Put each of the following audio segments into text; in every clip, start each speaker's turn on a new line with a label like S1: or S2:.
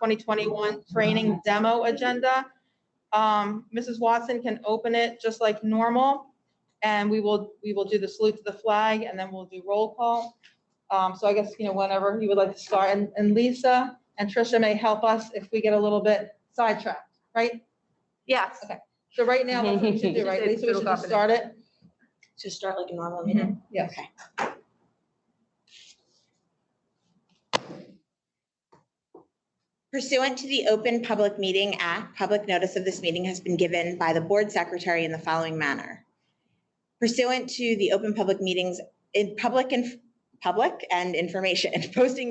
S1: 2021 training demo agenda. Mrs. Watson can open it just like normal, and we will do the salute to the flag, and then we'll do roll call. So I guess, whenever you would like to start, and Lisa and Tricia may help us if we get a little bit sidetracked, right?
S2: Yes.
S1: Okay. So right now, that's what we should do, right? Lisa, we should just start it.
S2: Just start like a normal meeting?
S1: Yes.
S2: Okay. Pursuant to the Open Public Meeting Act, public notice of this meeting has been given by the board secretary in the following manner. Pursuant to the Open Public Meetings in public and information, posting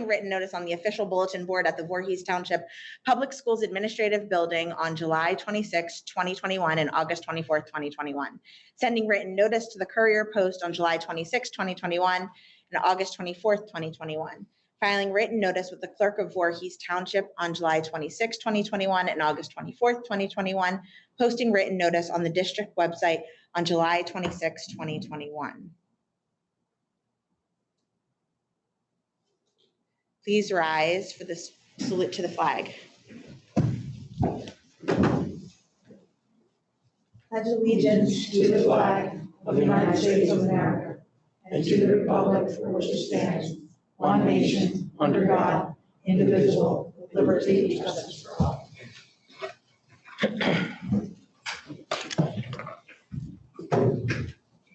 S2: written notice on the official bulletin board at the Voorhees Township Public Schools Administrative Building on July 26, 2021 and August 24, 2021. Sending written notice to the Courier Post on July 26, 2021 and August 24, 2021. Filing written notice with the clerk of Voorhees Township on July 26, 2021 and August 24, 2021. Posting written notice on the district website on July 26, 2021. Please rise for this salute to the flag. Pledge allegiance
S3: to the flag of the United States of America and to the republic for which it stands, one nation, under God, indivisible, with liberty and justice for all.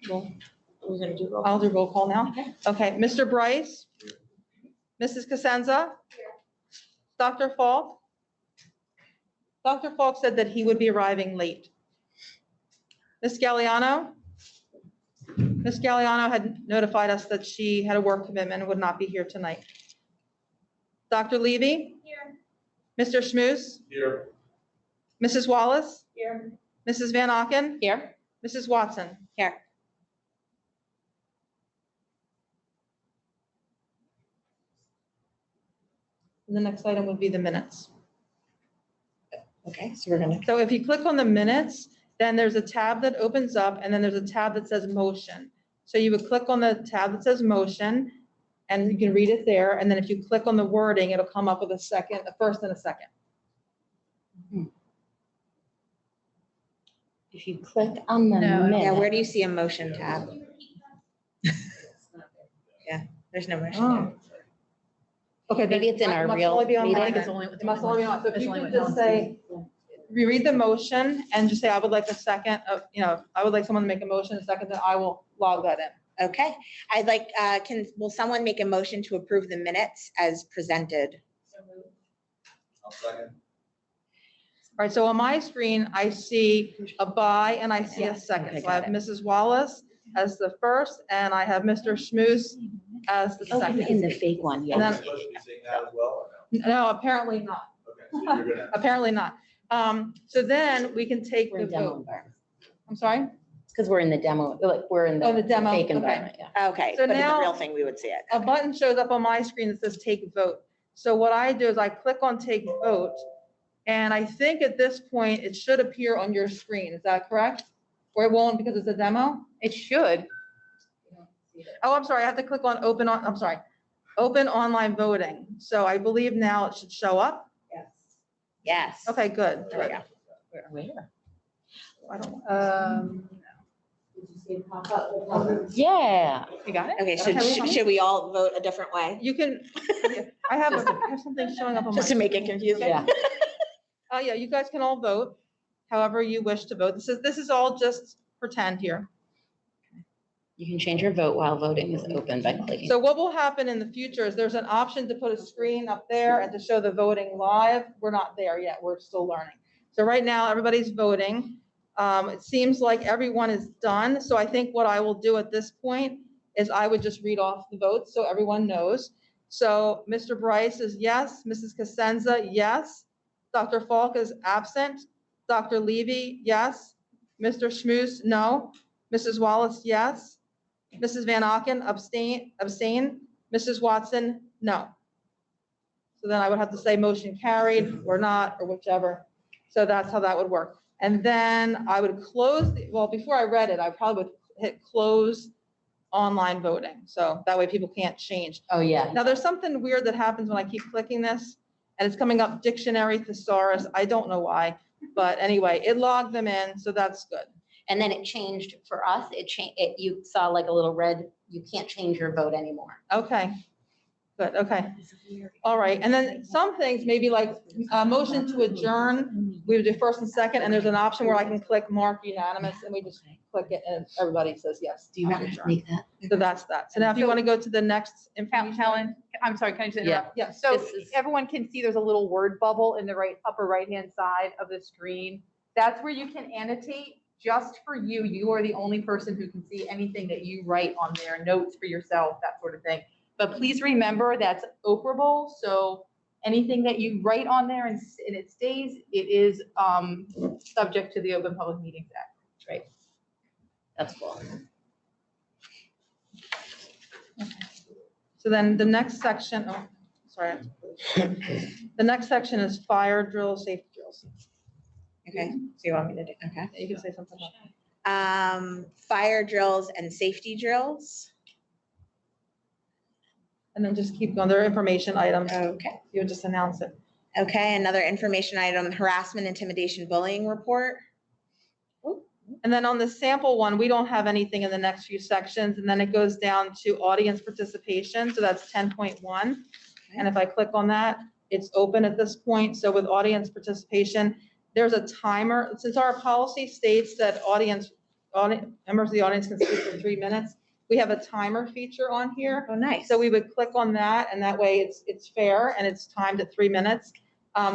S2: We're going to do roll call.
S1: I'll do roll call now. Okay. Mr. Bryce? Mrs. Cosenza? Dr. Falk? Dr. Falk said that he would be arriving late. Ms. Galliano? Ms. Galliano had notified us that she had a work commitment and would not be here tonight. Dr. Levy?
S2: Here.
S1: Mr. Schmuse?
S3: Here.
S1: Mrs. Wallace?
S2: Here.
S1: Mrs. Van Auken?
S2: Here.
S1: Mrs. Watson?
S2: Here.
S1: And the next item would be the minutes.
S2: Okay, so we're going to.
S1: So if you click on the minutes, then there's a tab that opens up, and then there's a tab that says motion. So you would click on the tab that says motion, and you can read it there. And then if you click on the wording, it'll come up with a first and a second.
S4: If you click on the
S2: Yeah,
S4: minute,
S2: where do you see a motion tab? Yeah, there's no motion
S1: Oh.
S2: tab.
S1: Okay.
S4: maybe it's in our
S1: must
S4: real
S1: only be on
S4: meeting.
S1: mine then. It must only be on. So if you could just say, reread the motion and just say, I would like a second of, I would like someone to make a motion, a second, then I will log that in.
S2: Okay, I'd like, will someone make a motion to approve the minutes as presented?
S3: I'll second.
S1: All right, so on my screen, I see a by and I see a second.
S4: Okay,
S1: So I have
S4: got
S1: Mrs. Wallace as the first, and I have Mr. Schmuse as the
S4: Oh,
S1: second.
S4: in the fake one,
S1: And
S4: yeah.
S1: then-
S3: Are you supposed to be seeing that as well or
S1: No, apparently not.
S3: no? Okay, so you're gonna.
S1: Apparently not. So then we can take
S4: We're
S1: the
S4: in demo
S1: vote.
S4: environment.
S1: I'm sorry?
S4: It's because we're in the demo, like, we're in
S1: Oh, the demo,
S4: fake
S1: okay.
S4: environment, yeah.
S2: Okay,
S1: So
S2: but in the
S1: now-
S2: real thing, we would see it.
S1: A button shows up on my screen that says take vote. So what I do is I click on take vote, and I think at this point, it should appear on your screen. Is that correct? Or it won't because it's a demo?
S4: It should.
S1: Oh, I'm sorry, I have to click on open online voting. So I believe now it should show up.
S2: Yes.
S1: Okay, good.
S2: There we go.
S4: Where?
S1: I don't,
S4: Yeah.
S1: you got it?
S2: Okay,
S1: Okay.
S2: should we all vote a different way?
S1: You can, I have something showing up on my.
S2: Just to make it confusing?
S4: Yeah.
S1: Yeah, you guys can all vote however you wish to vote. This is all just pretend here.
S4: You can change your vote while voting is open by clicking.
S1: So what will happen in the future is there's an option to put a screen up there and to show the voting live. We're not there yet. We're still learning. So right now, everybody's voting. It seems like everyone is done. So I think what I will do at this point is I would just read off the votes so everyone knows. So Mr. Bryce is yes. Mrs. Cosenza, yes. Dr. Falk is absent. Dr. Levy, yes. Mr. Schmuse, no. Mrs. Wallace, yes. Mrs. Van Auken, abstain. Mrs. Watson, no. So then I would have to say motion carried or not, or whichever. So that's how that would work. And then I would close, well, before I read it, I probably would hit close online voting. So that way people can't change.
S4: Oh, yeah.
S1: Now there's something weird that happens when I keep clicking this, and it's coming up dictionary thesaurus. I don't know why, but anyway, it logged them in, so that's good.
S4: And then it changed for us, you saw like a little red, you can't change your vote anymore.
S1: Okay, good, okay. All right, and then some things, maybe like a motion to adjourn, we would do first and second, and there's an option where I can click mark unanimous, and we just click it, and everybody says yes.
S4: Do you
S1: I
S4: want to
S1: adjourn.
S4: make that?
S1: So that's that. So now if you want to go to the next information.
S5: Helen, I'm sorry, can I just interrupt?
S1: Yeah.
S5: So
S4: This is-
S5: everyone can see there's a little word bubble in the upper right-hand side of the screen. That's where you can annotate just for you. You are the only person who can see anything that you write on there, notes for yourself, that sort of thing. But please remember that's operable. So anything that you write on there and it stays, it is subject to the Open Public Meetings Act.
S4: Right. That's cool.
S1: So then the next section, oh, sorry. The next section is fire drills, safety drills.
S2: Okay, so you want me to do, okay.
S1: You can say something about that.
S2: Fire drills and safety drills.
S1: And then just keep going. There are information items.
S2: Okay.
S1: You would just announce it.
S2: Okay, another information item, harassment, intimidation, bullying report.
S1: And then on the sample one, we don't have anything in the next few sections. And then it goes down to audience participation. So that's 10.1. And if I click on that, it's open at this point. So with audience participation, there's a timer. Since our policy states that members of the audience can speak for 3 minutes, we have a timer feature on here.
S2: Oh, nice.
S1: So we would click on that, and that way it's fair and it's timed at 3 minutes.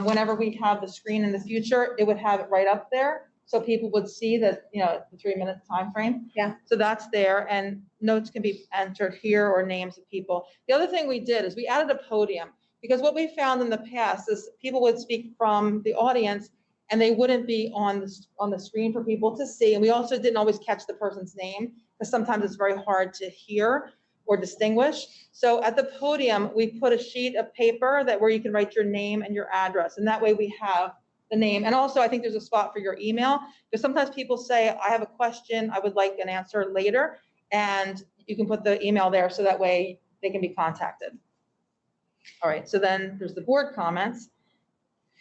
S1: Whenever we have the screen in the future, it would have it right up there. So people would see that, the 3 minute time frame.
S2: Yeah.
S1: So that's there, and notes can be entered here or names of people. The other thing we did is we added a podium, because what we found in the past is people would speak from the audience and they wouldn't be on the screen for people to see. And we also didn't always catch the person's name, because sometimes it's very hard to hear or distinguish. So at the podium, we put a sheet of paper where you can write your name and your address. And that way we have the name. And also I think there's a spot for your email, because sometimes people say, I have a question, I would like an answer later. And you can put the email there, so that way they can be contacted. All right, so then there's the board comments.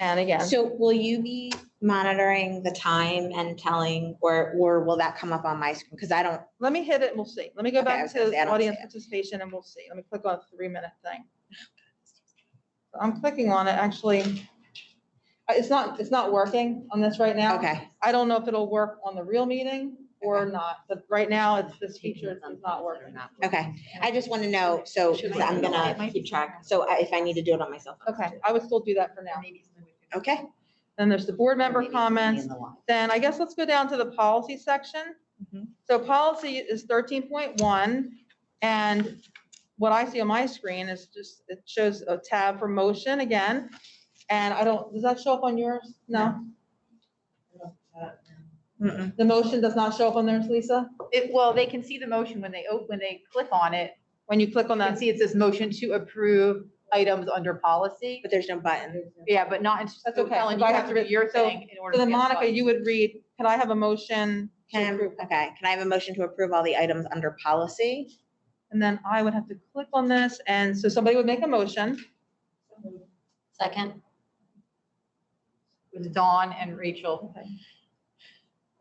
S1: And again,
S2: So will you be monitoring the time and telling, or will that come up on my screen? Because I don't,
S1: let me hit it and we'll see. Let me go
S2: Okay, I
S1: back
S2: was gonna say, I
S1: to
S2: don't
S1: audience
S2: see it.
S1: participation and we'll see. Let me click on the 3 minute thing. I'm clicking on it, actually. It's not working on this right now.
S2: okay.
S1: I don't know if it'll work on the real meeting or not, but right now this feature is not working.
S2: Okay, I just want to know, so 'cause I'm gonna keep track, so if I need to do it on my cell phone.
S1: Okay, I would still do that for now.
S2: Okay,
S1: Then there's the board member
S4: Maybe
S1: comments.
S4: in the line.
S1: Then I guess let's go down to the policy section.
S2: Mhm.
S1: So policy is 13.1, and what I see on my screen is it shows a tab for motion again. And does that show up on yours? No?
S2: Mm-mm.
S1: The motion does not show up on theirs, Lisa?
S5: Well, they can see the motion when they click on it.
S1: When you click on
S5: You can
S1: that,
S5: see it says motion to approve items under policy.
S2: But there's no button.
S5: Yeah, but not,
S1: That's
S5: so
S1: okay,
S5: Ellen,
S1: but
S5: you
S1: I
S5: have
S1: have
S5: to
S1: to
S5: do your
S1: so-
S5: thing in order
S1: so
S5: to
S1: then
S5: get
S1: Monica,
S5: button.
S1: you would read, can I have a motion to
S2: Can
S1: approve?
S2: I have a motion to approve all the items under policy?
S1: And then I would have to click on this, and so somebody would make a motion.
S4: Second,
S5: It was Dawn and Rachel.
S1: Okay.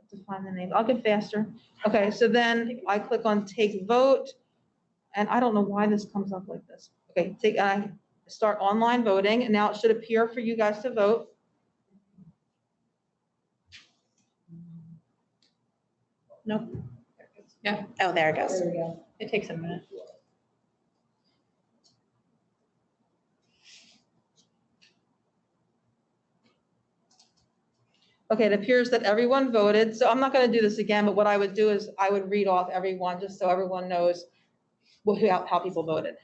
S1: Have to find the name. I'll get faster. Okay, so then I click on take vote, and I don't know why this comes up like this. Okay, start online voting, and now it should appear for you guys to vote.
S2: Nope.
S5: Yeah.
S2: Oh, there it goes.
S5: It takes a minute.
S1: Okay, it appears that everyone voted, so I'm not going to do this again, but what I would do is I would read off everyone, just so everyone knows how people voted.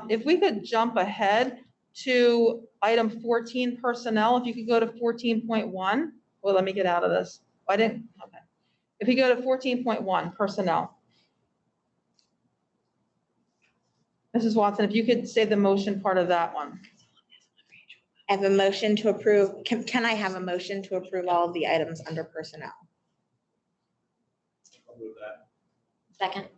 S1: If we could jump ahead to item 14, personnel, if you could go to 14.1. Well, let me get out of this. I didn't, okay. If you go to 14.1, personnel. Mrs. Watson, if you could say the motion part of that one.
S2: I have a motion to approve, can I have a motion to approve all of the items under personnel?
S6: I'll move that.
S4: second,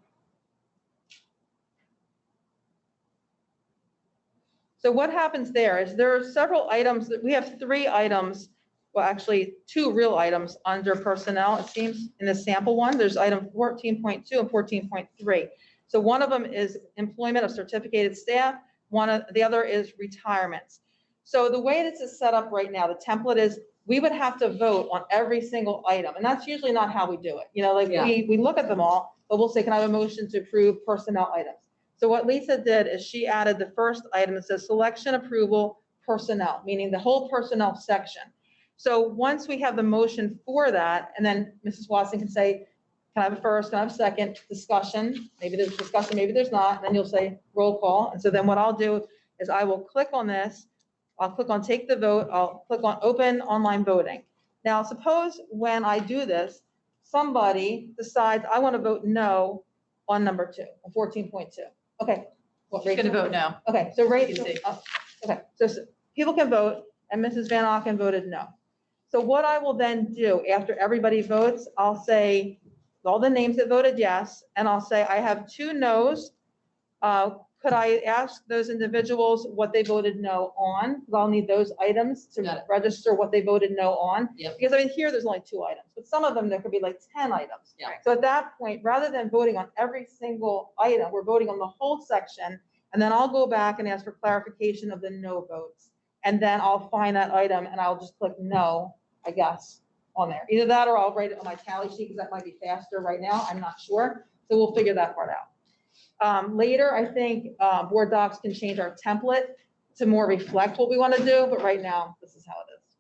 S1: So what happens there is there are several items that we have 3 items, well, actually 2 real items under personnel, it seems, in the sample one. There's item 14.2 and 14.3. So one of them is employment of certificated staff. The other is retirements. So the way this is set up right now, the template is we would have to vote on every single item. And that's usually not how we do it. You know, like we look at them all, but we'll say, can I have a motion to approve personnel items? So what Lisa did is she added the first item that says selection approval personnel, meaning the whole personnel section. So once we have the motion for that, and then Mrs. Watson can say, can I have a first, can I have a second, discussion, maybe there's discussion, maybe there's not, and then you'll say roll call. And so then what I'll do is I will click on this, I'll click on take the vote, I'll click on open online voting. Now suppose when I do this, somebody decides I want to vote no on number 2, on 14.2. Okay. Well,
S5: She's gonna vote no.
S1: Okay, so
S5: You can
S1: Rachel,
S5: see.
S1: okay, so people can vote, and Mrs. Van Auken voted no. So what I will then do after everybody votes, I'll say all the names that voted yes, and I'll say I have 2 no's. Could I ask those individuals what they voted no on? Because I'll need those items
S4: Got
S1: to
S4: it.
S1: register what they voted no on.
S4: Yep.
S1: Because I mean, here there's only 2 items, but some of them, there could be like 10 items.
S4: Yeah.
S1: So at that point, rather than voting on every single item, we're voting on the whole section. And then I'll go back and ask for clarification of the no votes. And then I'll find that item and I'll just click no, I guess, on there. Either that or I'll write it on my tally sheet because that might be faster right now. I'm not sure. So we'll figure that part out. Later, I think board docs can change our template to more reflect what we want to do, but right now, this is how it is.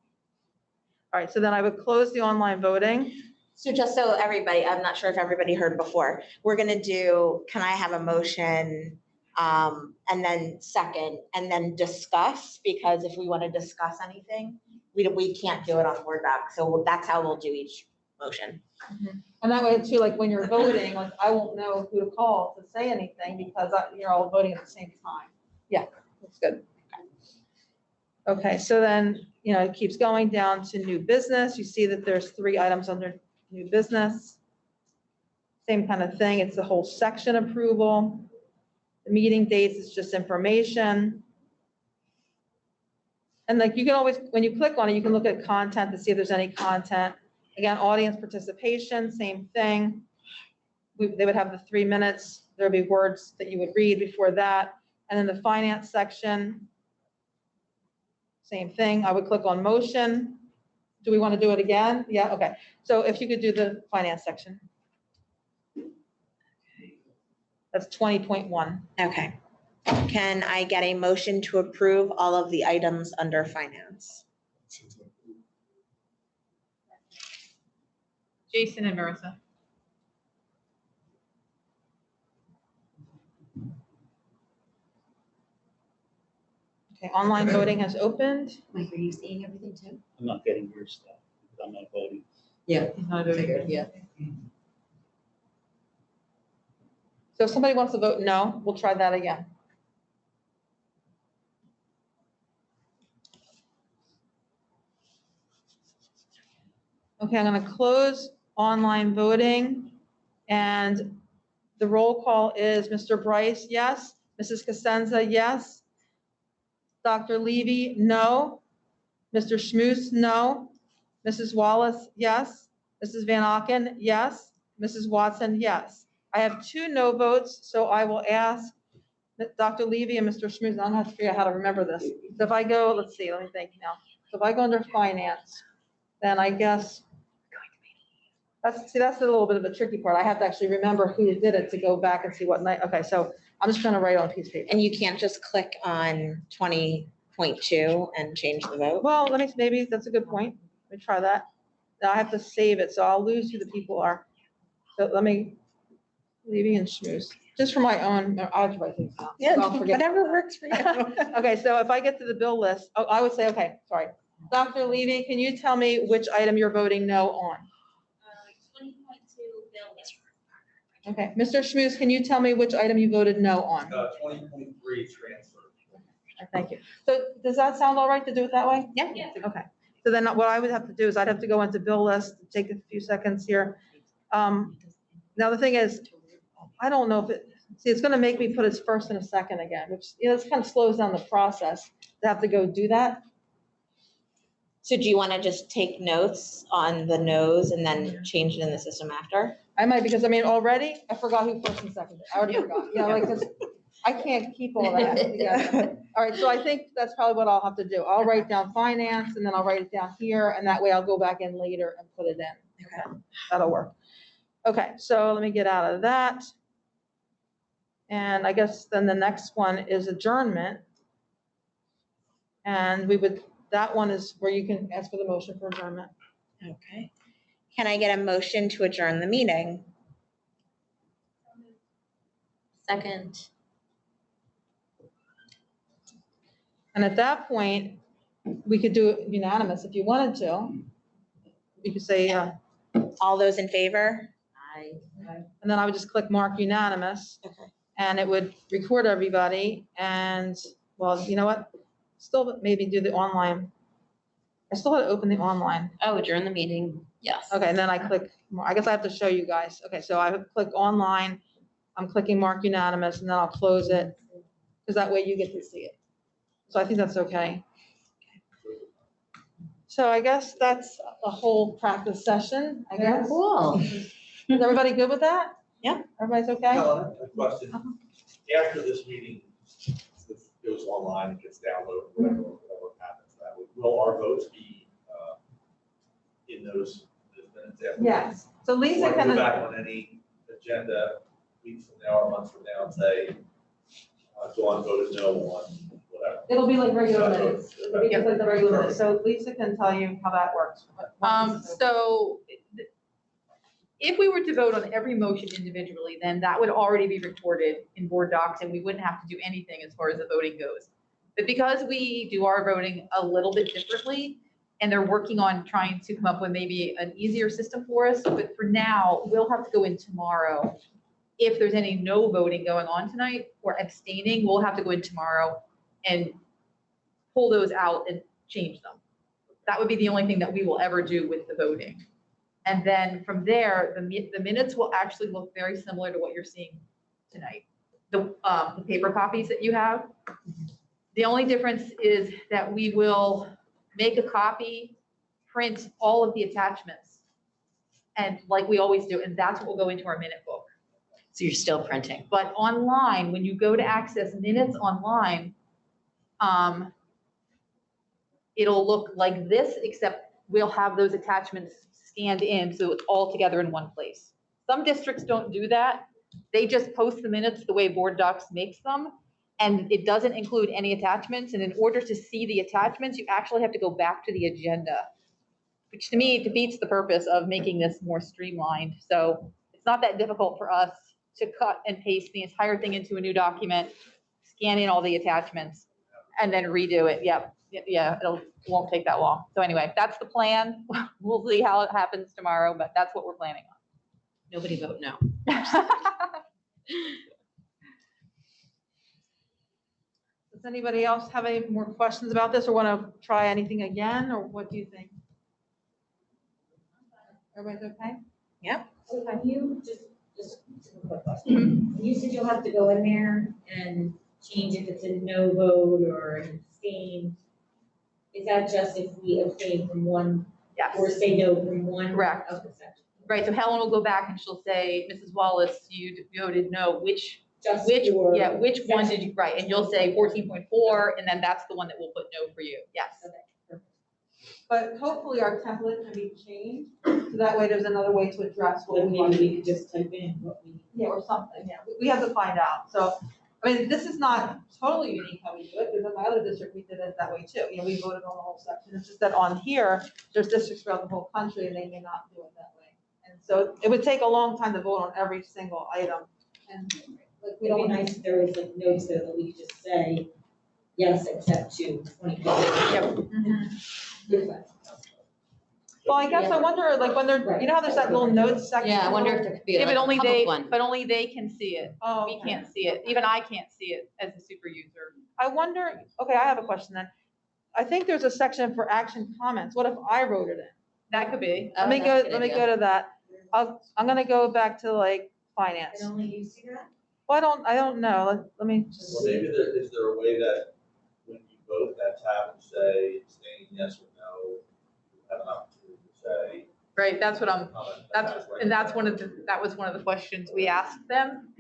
S1: All right, so then I would close the online voting.
S2: So just so everybody, I'm not sure if everybody heard before, we're gonna do, can I have a motion? And then second, and then discuss, because if we want to discuss anything, we can't do it on Word doc. So that's how we'll do each motion.
S1: And that way too, like when you're voting, like I won't know who to call to say anything because you're all voting at the same time. Yeah, that's good. Okay, so then, you know, it keeps going down to new business. You see that there's 3 items under new business. Same kind of thing. It's the whole section approval. The meeting dates is just information. And like you can always, when you click on it, you can look at content to see if there's any content. Again, audience participation, same thing. They would have the 3 minutes. There'll be words that you would read before that. And then the finance section, same thing. I would click on motion. Do we want to do it again? Yeah, okay. So if you could do the finance section. That's 20.1.
S2: Okay. Can I get a motion to approve all of the items under finance?
S5: Jason and Marissa.
S1: Okay, online voting has opened.
S4: Mike, are you seeing everything too?
S6: I'm not getting your stuff. I'm not voting.
S4: Yeah.
S5: He's not voting.
S4: Figured, yeah.
S1: So if somebody wants to vote no, we'll try that again. Okay, I'm going to close online voting. And the roll call is Mr. Bryce, yes. Mrs. Cosenza, yes. Dr. Levy, no. Mr. Schmuse, no. Mrs. Wallace, yes. Mrs. Van Auken, yes. Mrs. Watson, yes. I have 2 no votes, so I will ask Dr. Levy and Mr. Schmuse, I'm going to have to figure out how to remember this. So if I go, let's see, let me think now. So if I go under finance, then I guess, that's a little bit of a tricky part. I have to actually remember who did it to go back and see what night. Okay, so I'm just going to write on a piece of paper.
S2: And you can't just click on 20.2 and change the vote?
S1: Well, maybe that's a good point. Let me try that. Now I have to save it, so I'll lose who the people are. So let me, Levy and Schmuse, just for my own, I'll write things down.
S2: Yeah,
S1: So I'll forget.
S2: whatever works for you.
S1: Okay, so if I get to the bill list, I would say, okay, sorry. Dr. Levy, can you tell me which item you're voting no on?
S4: 20.2 bill list.
S1: Okay, Mr. Schmuse, can you tell me which item you voted no on?
S7: 20.3 transfer.
S1: Thank you. So does that sound all right to do it that way?
S2: Yeah.
S1: Okay, so then what I would have to do is I'd have to go into bill list, take a few seconds here. Now the thing is, I don't know if See, it's gonna make me put his first and a second again, which, you know, this kind of slows down the process to have to go do that.
S2: So do you want to just take notes on the no's and then change it in the system after?
S1: I might, because I mean, already, I forgot who first and second. I already forgot, you know, like, 'cause I can't keep all that together. All right, so I think that's probably what I'll have to do. I'll write down finance and then I'll write it down here, and that way I'll go back in later and put it in. Okay, that'll work. Okay, so let me get out of that. And I guess then the next one is adjournment. And that one is where you can ask for the motion for adjournment.
S2: Okay. Can I get a motion to adjourn the meeting?
S4: Second.
S1: And at that point, we could do it unanimous if you wanted to. You could say,
S2: All those in favor?
S4: I.
S1: and then I would just click mark unanimous.
S2: Okay.
S1: And it would record everybody and, well, you know what? Still maybe do the online. I still had to open the online.
S4: Oh, adjourn the meeting. Yes.
S1: Okay, and then I click, I guess I have to show you guys. Okay, so I would click online, I'm clicking mark unanimous, and then I'll close it, because that way you get to see it. So I think that's okay. So I guess that's a whole practice session, I guess.
S4: Cool.
S1: Is everybody good with that?
S2: Yeah.
S1: Everybody's okay?
S7: Helen, a question. After this meeting, this goes online, it gets downloaded, whatever happens that week, will our votes be in those minutes after?
S1: Yes. So Lisa
S7: Or
S1: can.
S7: go back on any agenda weeks from now or months from now and say, Dawn voted no on whatever.
S1: It'll be like regular minutes. It'll be just like the regular minutes. So Lisa can tell you how that works.
S5: So if we were to vote on every motion individually, then that would already be recorded in board docs and we wouldn't have to do anything as far as the voting goes. But because we do our voting a little bit differently and they're working on trying to come up with maybe an easier system for us, but for now, we'll have to go in tomorrow. If there's any no voting going on tonight or abstaining, we'll have to go in tomorrow and pull those out and change them. That would be the only thing that we will ever do with the voting. And then from there, the minutes will actually look very similar to what you're seeing tonight. The paper copies that you have. The only difference is that we will make a copy, print all of the attachments. And like we always do, and that's what will go into our minute book.
S4: So you're still printing.
S5: But online, when you go to access minutes online, it'll look like this, except we'll have those attachments scanned in, so it's all together in one place. Some districts don't do that. They just post the minutes the way Board Docs makes them, and it doesn't include any attachments. And in order to see the attachments, you actually have to go back to the agenda, which to me defeats the purpose of making this more streamlined. So it's not that difficult for us to cut and paste the entire thing into a new document, scan in all the attachments, and then redo it. Yep. Yeah, it won't take that long. So anyway, that's the plan. We'll see how it happens tomorrow, but that's what we're planning
S4: Nobody vote no.
S5: on.
S1: Does anybody else have any more questions about this or want to try anything again, or what do you think? Everybody's okay?
S8: So have you, just a quick question, you said you'll have to go in there and change if it's a no vote or an abstain. Is that just if we abstain from one
S5: Yes.
S8: or say no from one?
S5: Correct.
S8: Of the section?
S5: Right, so Helen will go back and she'll say, Mrs. Wallace, you voted no, which
S8: Just
S5: one
S8: for
S5: did you, right, and you'll say 14.4, and then that's the one that we'll put no for you, yes.
S8: Okay, perfect.
S1: But hopefully our template can be changed, so that way there's another way to address what
S8: But
S1: we want.
S8: maybe we could just type in what we.
S1: Yeah, or something, yeah, we have to find out. So, I mean, this is not totally unique how we do it, because in my other district, we did it that way too. You know, we voted on the whole section. It's just that on here, there's districts throughout the whole country, and they may not do it that way. And so it would take a long time to vote on every single item. And like, we
S8: It'd be
S1: don't,
S8: nice if there was like notes there that we could just say, yes, except to 20.
S5: Yep.
S1: well, I guess I wonder, like, when they're, you know how there's that little notes section?
S4: Yeah, I wonder if there could be
S5: Yeah,
S4: like
S5: but
S4: a
S5: only
S4: public
S5: they,
S4: one.
S5: but only they can see it.
S1: Oh,
S5: We
S1: okay.
S5: can't see it. Even I can't see it as a super user.
S1: I wonder, okay, I have a question then. I think there's a section for action comments. What if I wrote it in?
S5: That could be.
S1: Let me go to that. I'm gonna go back to like finance.
S8: And only you see that?
S1: Well, I don't know. Let me just.
S7: Well, maybe is there a way that when you vote that tab and say abstain, yes or no, you have an opportunity to say.
S5: Right, that's what I'm,
S7: comment
S5: that was one of the questions we asked them.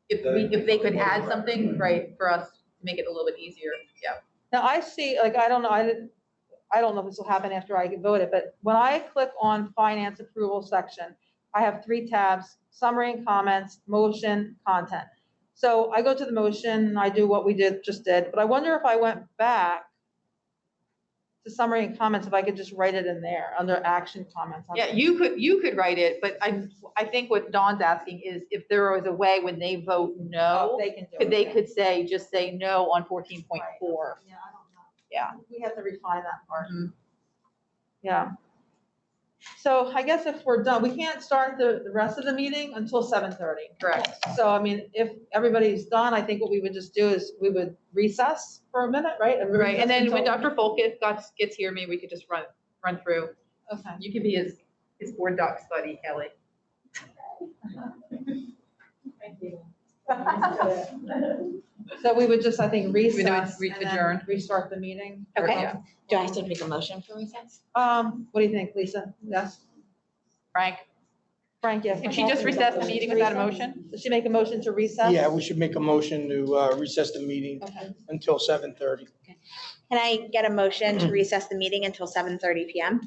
S5: If they could add something, right, for us to make it a little bit easier, yeah.
S1: Now I see, like, I don't know, I don't know if this will happen after I get voted, but when I click on finance approval section, I have 3 tabs: summary and comments, motion, content. So I go to the motion and I do what we just did, but I wonder if I went back to summary and comments, if I could just write it in there under action comments.
S5: Yeah, you could write it, but I think what Dawn's asking is if there was a way when they vote no,
S1: They can do
S5: could
S1: it.
S5: they could just say no on 14.4.
S1: Yeah, I don't know.
S5: Yeah.
S1: We have to refine that part.
S5: Mhm.
S1: Yeah. So I guess if we're done, we can't start the rest of the meeting until 7:30.
S5: Correct.
S1: So I mean, if everybody's done, I think what we would just do is we would recess for a minute, right?
S5: Right, and then when
S1: Until-
S5: Dr. Folk gets here, maybe we could just run through.
S1: Okay.
S5: You could be his board docs buddy, Kelly.
S8: Thank you.
S1: So we would just, I think, recess
S5: We would
S1: and then
S5: adjourn.
S1: restart the meeting.
S2: Okay.
S5: Yeah.
S2: Do I have to make a motion for recess?
S1: What do you think, Lisa? Yes?
S5: Frank,
S1: Frank, yes.
S5: can she just recess the meeting without a motion?
S1: Does she make a motion to recess?
S3: Yeah, we should make a motion to recess the meeting
S1: Okay.
S3: until 7:30.
S2: Can I get a motion to recess the meeting until 7:30 PM?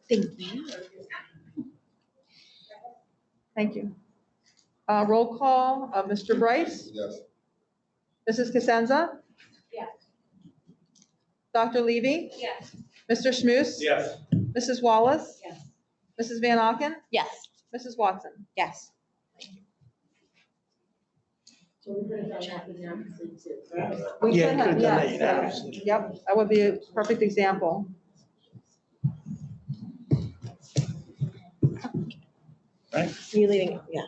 S2: Thank you.
S1: Thank you. Roll call, Mr. Bryce?
S7: Yes.
S1: Mrs. Cosenza?
S8: Yes.
S1: Dr. Levy?
S8: Yes.
S1: Mr. Schmus?
S7: Yes.
S1: Mrs. Wallace?
S8: Yes.
S1: Mrs. Van Auken?
S2: Yes.
S1: Mrs. Watson?
S2: Yes.
S8: So we're gonna chat with them, too.
S1: We
S3: Yeah,
S1: could
S3: you
S1: have,
S3: could have done
S1: yes,
S3: that
S1: yes.
S3: unanimously.
S1: Yep, that would be a perfect example.
S2: Are you leaving? Yeah.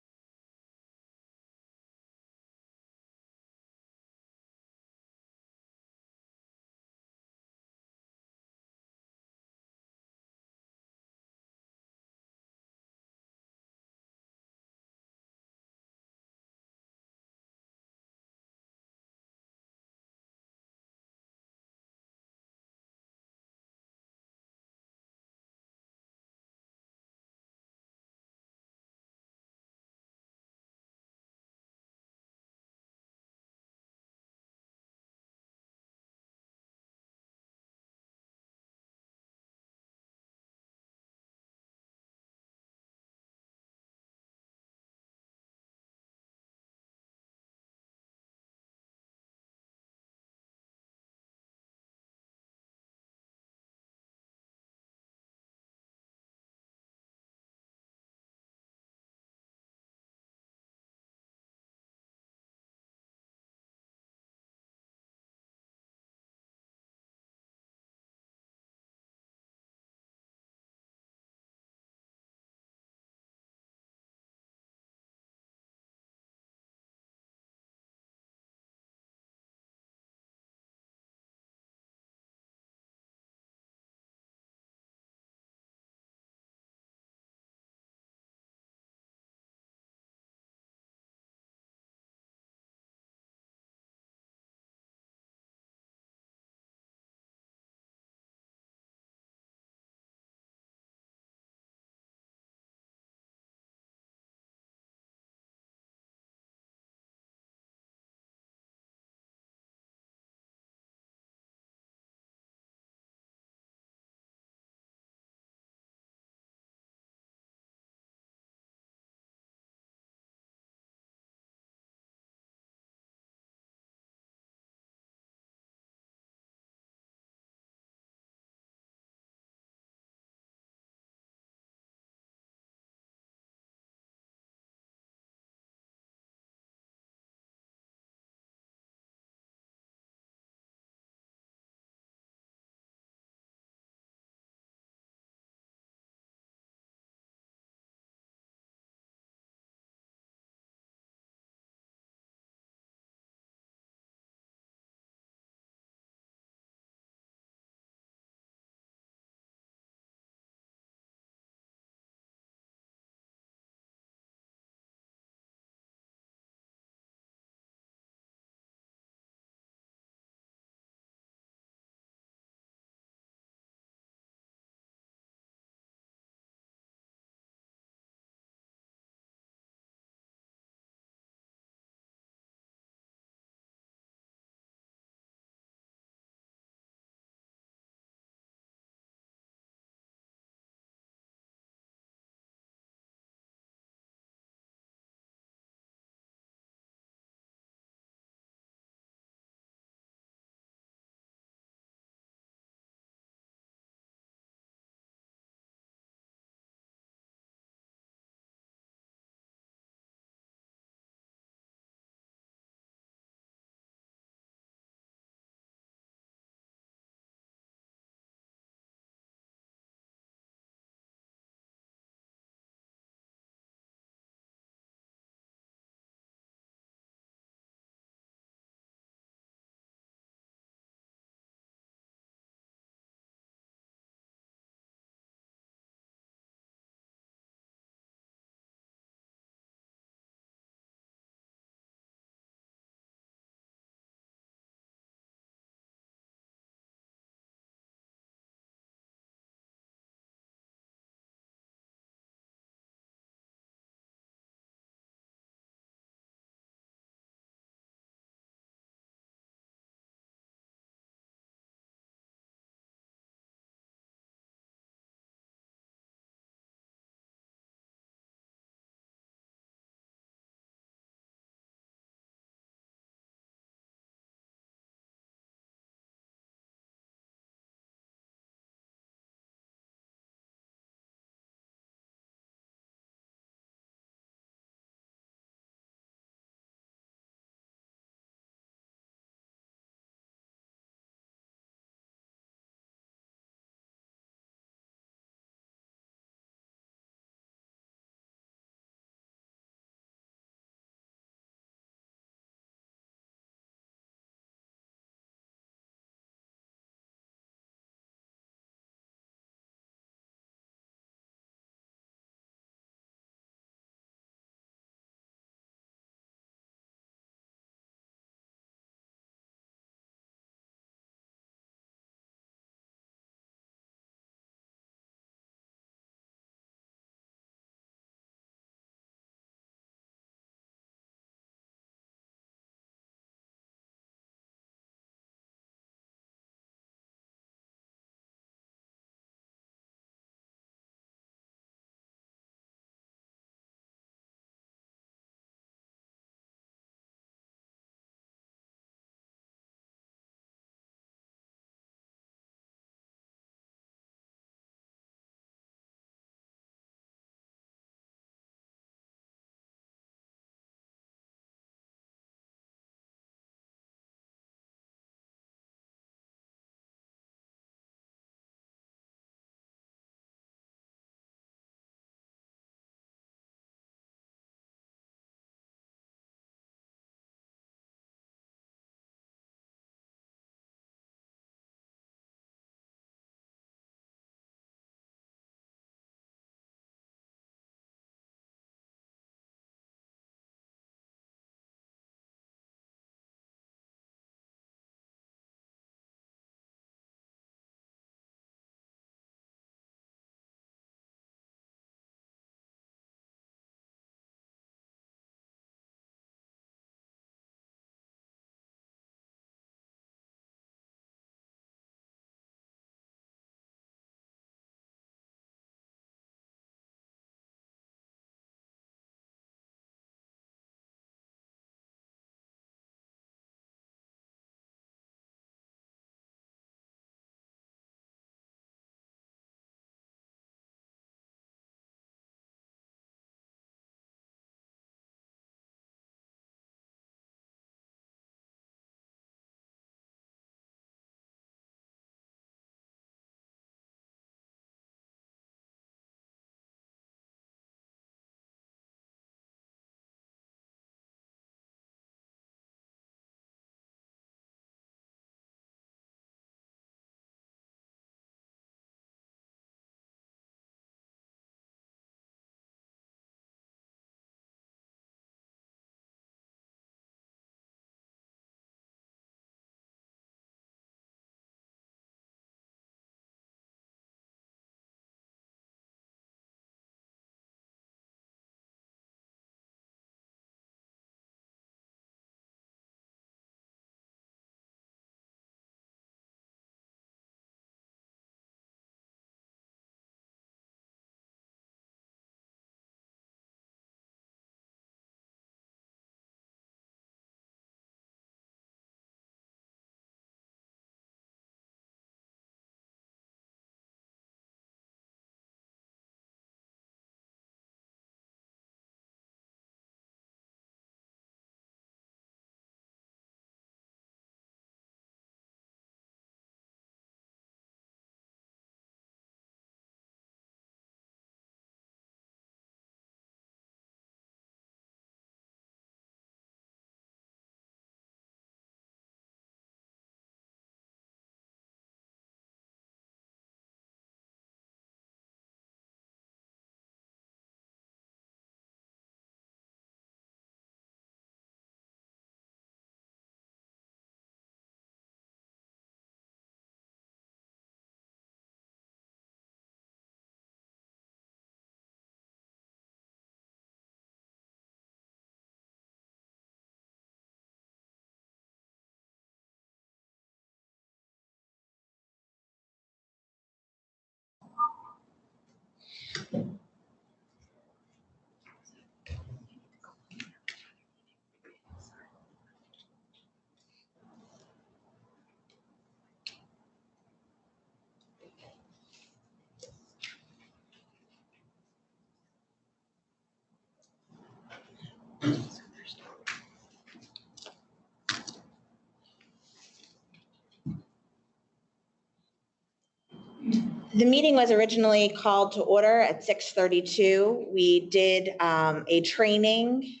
S2: The meeting was originally called to order at 6:32. We did a training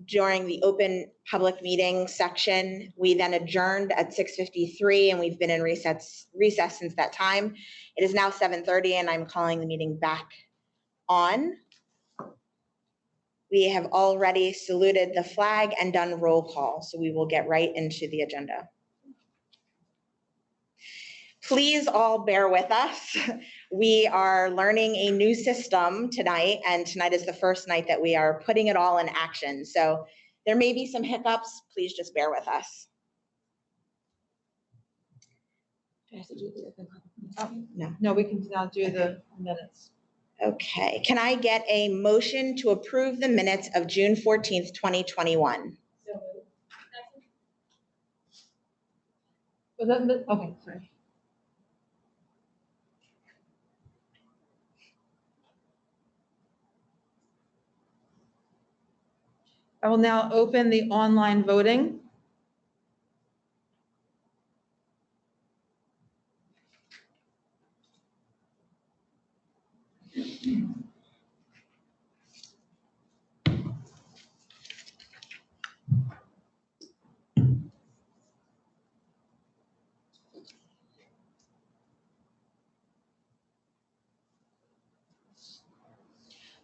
S2: during the open public meeting section. We then adjourned at 6:53, and we've been in recess since that time. It is now 7:30, and I'm calling the meeting back on. We have already saluted the flag and done roll call, so we will get right into the agenda. Please all bear with us. We are learning a new system tonight, and tonight is the first night that we are putting it all in action. So there may be some hiccups. Please just bear with us. Do I have to do the open public meeting?
S1: No, we can now do the minutes.
S2: Okay, can I get a motion to approve the minutes of June 14th, 2021?
S8: So moved.
S1: Was that, okay, sorry. I will now open the online voting.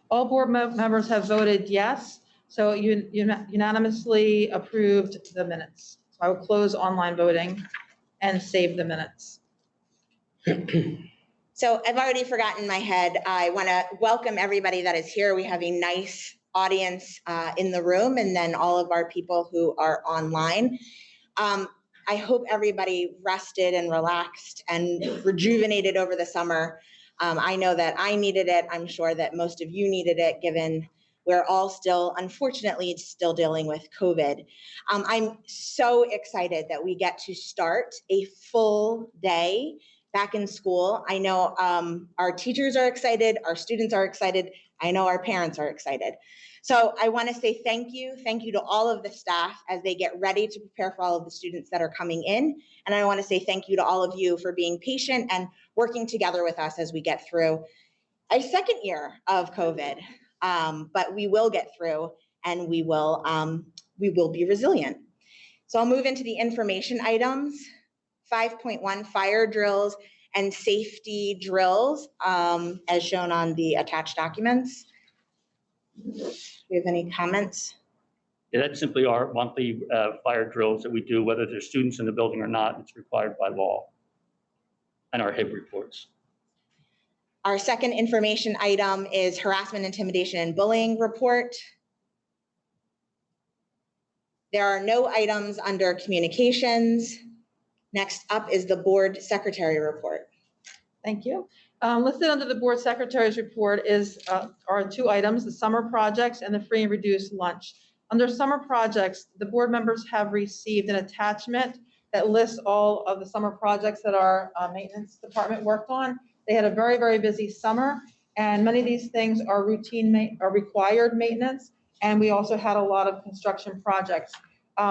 S1: All board members have voted yes, so you unanimously approved the minutes. So I will close online voting and save the minutes.
S2: So I've already forgotten my head. I want to welcome everybody that is here. We have a nice audience in the room, and then all of our people who are online. I hope everybody rested and relaxed and rejuvenated over the summer. I know that I needed it. I'm sure that most of you needed it, given we're all still, unfortunately, still dealing with COVID. I'm so excited that we get to start a full day back in school. I know our teachers are excited, our students are excited. I know our parents are excited. So I want to say thank you to all of the staff as they get ready to prepare for all of the students that are coming in. And I want to say thank you to all of you for being patient and working together with us as we get through a second year of COVID. But we will get through, and we will be resilient. So I'll move into the information items. 5.1 fire drills and safety drills, as shown on the attached documents. Do you have any comments?
S6: Yeah, that's simply our monthly fire drills that we do, whether there's students in the building or not. It's required by law. And our HIB reports.
S2: Our second information item is harassment, intimidation, and bullying report. There are no items under communications. Next up is the board secretary report.
S1: Thank you. Listed under the board secretary's report are two items, the summer projects and the free and reduced lunch. Under summer projects, the board members have received an attachment that lists all of the summer projects that our maintenance department worked on. They had a very, very busy summer, and many of these things are required maintenance, and we also had a lot of construction projects.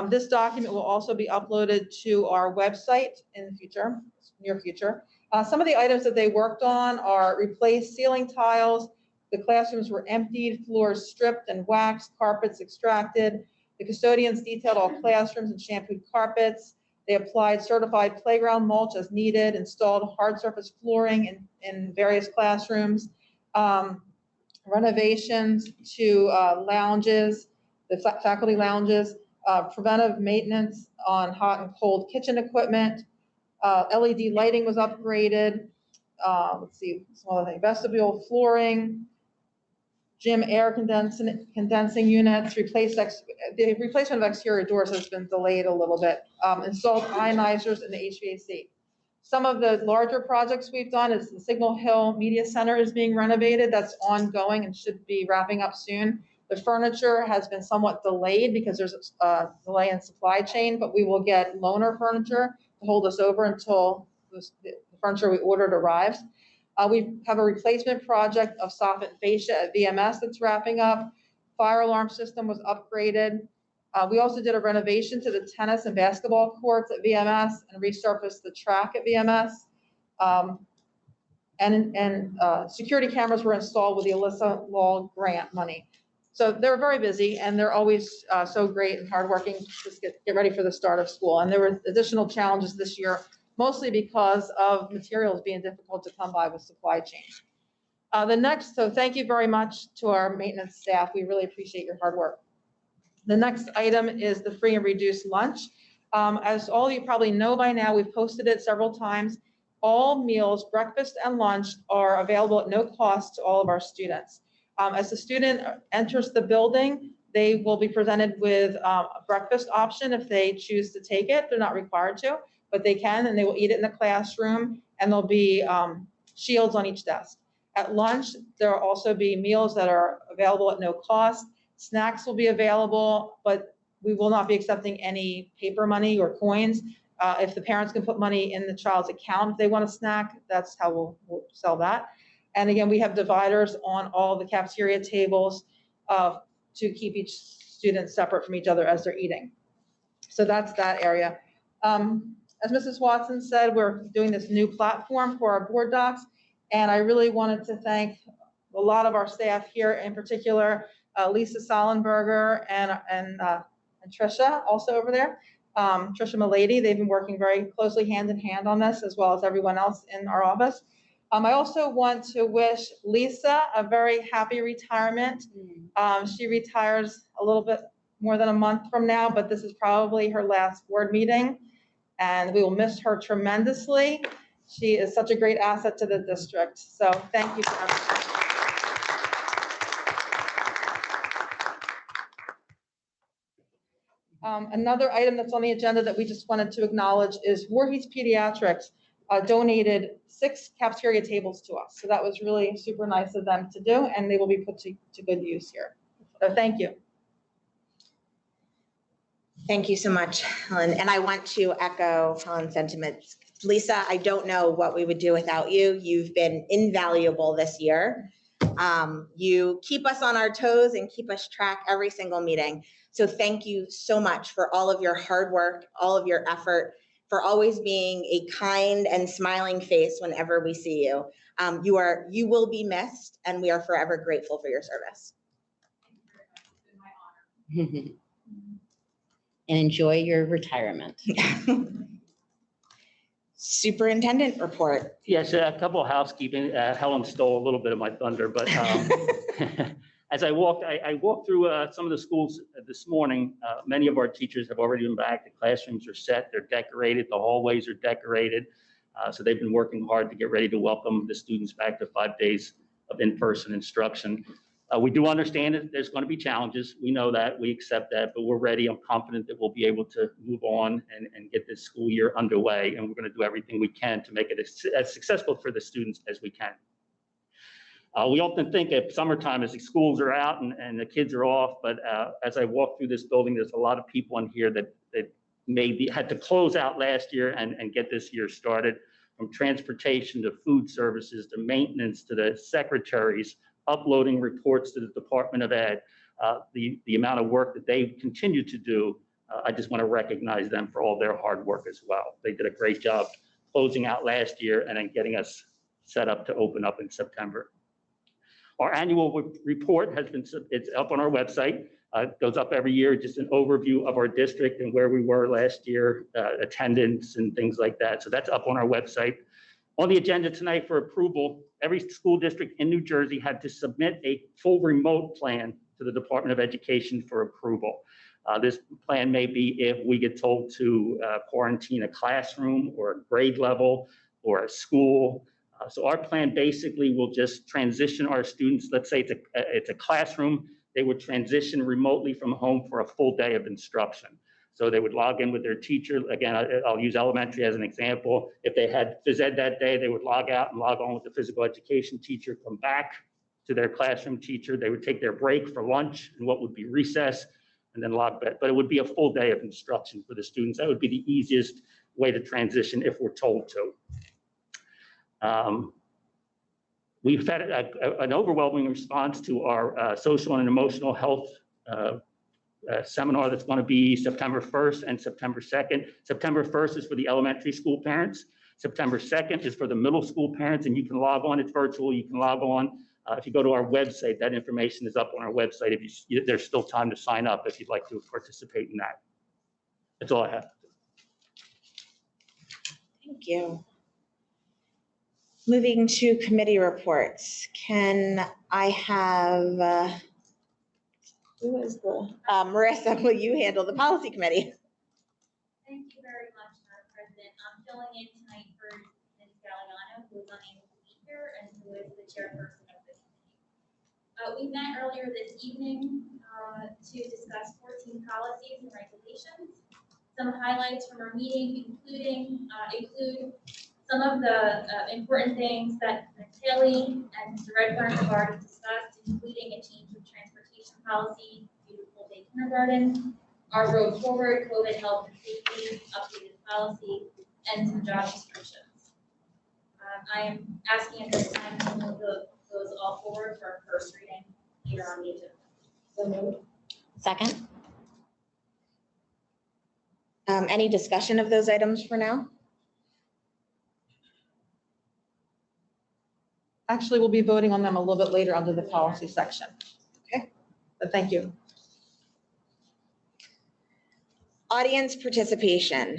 S1: This document will also be uploaded to our website in the future, near future. Some of the items that they worked on are replaced ceiling tiles, the classrooms were emptied, floors stripped and waxed, carpets extracted. The custodians detailed all classrooms and shampooed carpets. They applied certified playground mulch as needed, installed hard surface flooring in various classrooms. Renovations to lounges, the faculty lounges, preventive maintenance on hot and cold kitchen equipment. LED lighting was upgraded. Let's see, some other things. Vestibule flooring, gym air condensing units, the replacement of exterior doors has been delayed a little bit. Installed ionizers in the HVAC. Some of the larger projects we've done is the Signal Hill Media Center is being renovated. That's ongoing and should be wrapping up soon. The furniture has been somewhat delayed because there's a delay in supply chain, but we will get loaner furniture to hold us over until the furniture we ordered arrives. We have a replacement project of soffit fascia at VMS that's wrapping up. Fire alarm system was upgraded. We also did a renovation to the tennis and basketball courts at VMS and resurfaced the track at VMS. Security cameras were installed with the Alyssa Law grant money. So they're very busy and they're always so great and hardworking. Just get ready for the start of school. And there were additional challenges this year, mostly because of materials being difficult to come by with supply chain. So thank you very much to our maintenance staff. We really appreciate your hard work. The next item is the free and reduced lunch. As all of you probably know by now, we've posted it several times. All meals, breakfast and lunch, are available at no cost to all of our students. As the student enters the building, they will be presented with a breakfast option if they choose to take it. They're not required to, but they can, and they will eat it in the classroom, and there'll be shields on each desk. At lunch, there will also be meals that are available at no cost. Snacks will be available, but we will not be accepting any paper money or coins. If the parents can put money in the child's account if they want a snack, that's how we'll sell that. And again, we have dividers on all the cafeteria tables to keep each student separate from each other as they're eating. So that's that area. As Mrs. Watson said, we're doing this new platform for our board docs, and I really wanted to thank a lot of our staff here, in particular, Lisa Sollenberger and Tricia, also over there. Tricia Milady, they've been working very closely hand in hand on this, as well as everyone else in our office. I also want to wish Lisa a very happy retirement. She retires a little bit more than a month from now, but this is probably her last board meeting, and we will miss her tremendously. She is such a great asset to the district. So thank you for everything. Another item that's on the agenda that we just wanted to acknowledge is Voorhees Pediatrics donated 6 cafeteria tables to us. So that was really super nice of them to do, and they will be put to good use here. So thank you.
S2: Thank you so much, Helen. And I want to echo Helen's sentiments. Lisa, I don't know what we would do without you. You've been invaluable this year. You keep us on our toes and keep us track every single meeting. So thank you so much for all of your hard work, all of your effort, for always being a kind and smiling face whenever we see you. You will be missed, and we are forever grateful for your service.
S4: And enjoy your retirement.
S2: Superintendent report.
S6: Yes, a couple of housekeeping. Helen stole a little bit of my thunder, but as I walked through some of the schools this morning. Many of our teachers have already been back. The classrooms are set, they're decorated, the hallways are decorated. So they've been working hard to get ready to welcome the students back to 5 days of in-person instruction. We do understand that there's going to be challenges. We know that, we accept that, but we're ready. I'm confident that we'll be able to move on and get this school year underway. And we're going to do everything we can to make it as successful for the students as we can. We often think at summertime as the schools are out and the kids are off, but as I walk through this building, there's a lot of people in here that maybe had to close out last year and get this year started, from transportation to food services to maintenance to the secretaries, uploading reports to the Department of Ed. The amount of work that they continue to do, I just want to recognize them for all their hard work as well. They did a great job closing out last year and then getting us set up to open up in September. Our annual report it's up on our website. It goes up every year, just an overview of our district and where we were last year, attendance and things like that. So that's up on our website. On the agenda tonight for approval, every school district in New Jersey had to submit a full remote plan to the Department of Education for approval. This plan may be if we get told to quarantine a classroom or a grade level or a school. So our plan basically will just transition our students. Let's say it's a classroom. They would transition remotely from home for a full day of instruction. So they would log in with their teacher. Again, I'll use elementary as an example. If they had phys ed that day, they would log out and log on with the physical education teacher, come back to their classroom teacher. They would take their break for lunch and what would be recess, and then log back. But it would be a full day of instruction for the students. That would be the easiest way to transition if we're told to. We've had an overwhelming response to our social and emotional health seminar that's going to be September 1st and September 2nd. September 1st is for the elementary school parents. September 2nd is for the middle school parents, and you can log on. It's virtual. You can log on. If you go to our website, that information is up on our website. There's still time to sign up if you'd like to participate in that. That's all I have.
S2: Thank you. Moving to committee reports. Can I have, who is the, Marissa, will you handle the policy committee?
S9: Thank you very much, Madam President. I'm filling in tonight for Ms. Galliano, who is unable to be here and who is the chairperson of the committee. We met earlier this evening to discuss 14 policies and regulations. Some highlights from our meeting include some of the important things that Haley and Mr. Redburn have already discussed, including a change of transportation policy due to full day kindergarten, our road forward, COVID health and safety, updated policy, and some job descriptions. I am asking at this time to move those all forward for our first reading here on the agenda.
S8: So moved.
S2: Second. Any discussion of those items for now?
S1: Actually, we'll be voting on them a little bit later under the policy section.
S2: Okay.
S1: But thank you.
S2: Audience participation.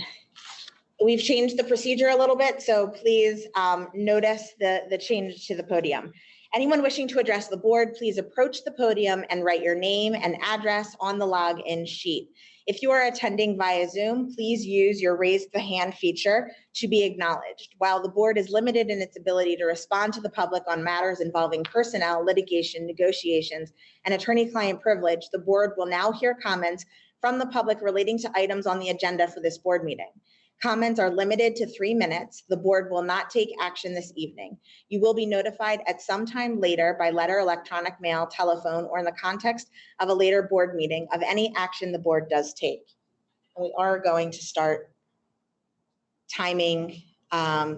S2: We've changed the procedure a little bit, so please notice the change to the podium. Anyone wishing to address the board, please approach the podium and write your name and address on the login sheet. If you are attending via Zoom, please use your raise the hand feature to be acknowledged. While the board is limited in its ability to respond to the public on matters involving personnel, litigation, negotiations, and attorney-client privilege, the board will now hear comments from the public relating to items on the agenda for this board meeting. Comments are limited to 3 minutes. The board will not take action this evening. You will be notified at some time later by letter, electronic mail, telephone, or in the context of a later board meeting of any action the board does take. We are going to start timing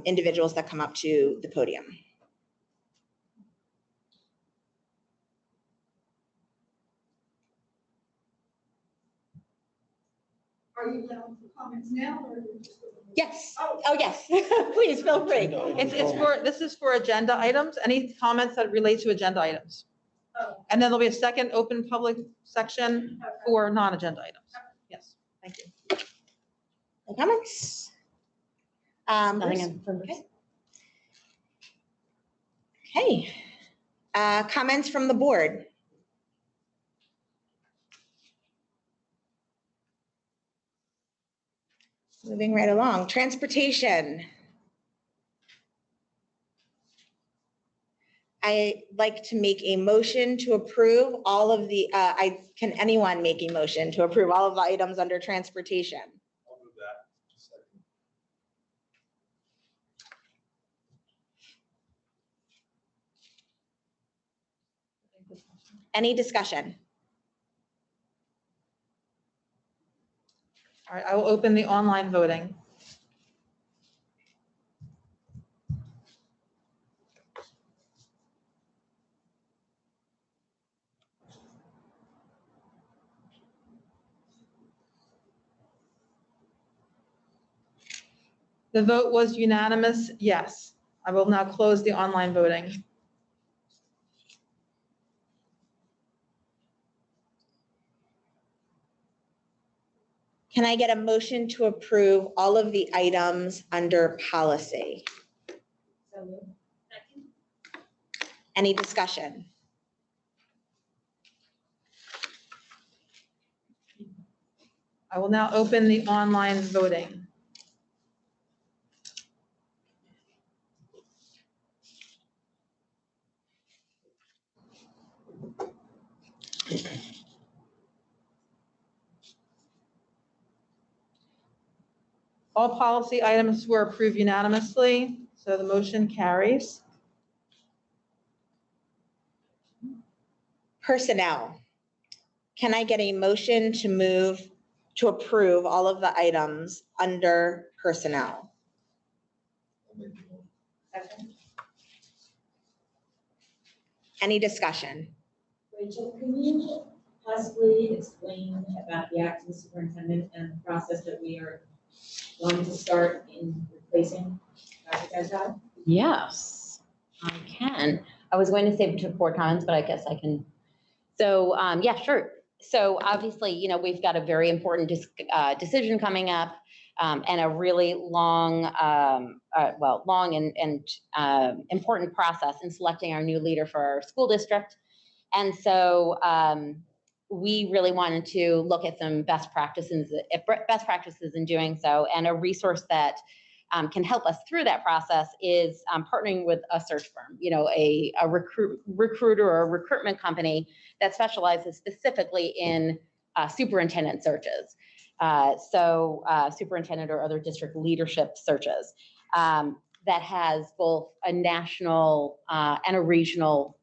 S2: individuals that come up to the podium.
S3: Are you allowed for comments now or?
S2: Yes. Oh, yes. Please feel free.
S1: This is for agenda items. Any comments that relate to agenda items?
S3: Oh.
S1: And then there'll be a second open public section for non-agenda items. Yes, thank you.
S2: No comments?
S4: Nothing
S2: Bruce?
S4: else.
S2: Okay. Comments from the board? Moving right along. Transportation. I'd like to make a motion to approve all of the, can anyone make a motion to approve all of the items under transportation?
S7: I'll move that.
S2: Any discussion?
S1: All right, I will open the online voting. The vote was unanimous, yes. I will now close the online voting.
S2: Can I get a motion to approve all of the items under policy?
S8: So moved.
S9: Second.
S2: Any discussion?
S1: I will now open the online voting. All policy items were approved unanimously, so the motion carries.
S2: Personnel. Can I get a motion to approve all of the items under personnel? Any discussion?
S8: Rachel, can you possibly explain about the acting superintendent and the process that we are going to start in replacing Dr. Casal?
S4: Yes, I can. I was going to save it to 4 comments, but I guess I can. So, yeah, sure. So obviously, you know, we've got a very important decision coming up, and a really long, long and important process in selecting our new leader for our school district. And so we really wanted to look at some best practices in doing so, and a resource that can help us through that process is partnering with a search firm, you know, a recruiter or a recruitment company that specializes specifically in superintendent searches. So superintendent or other district leadership searches that has both a national and a regional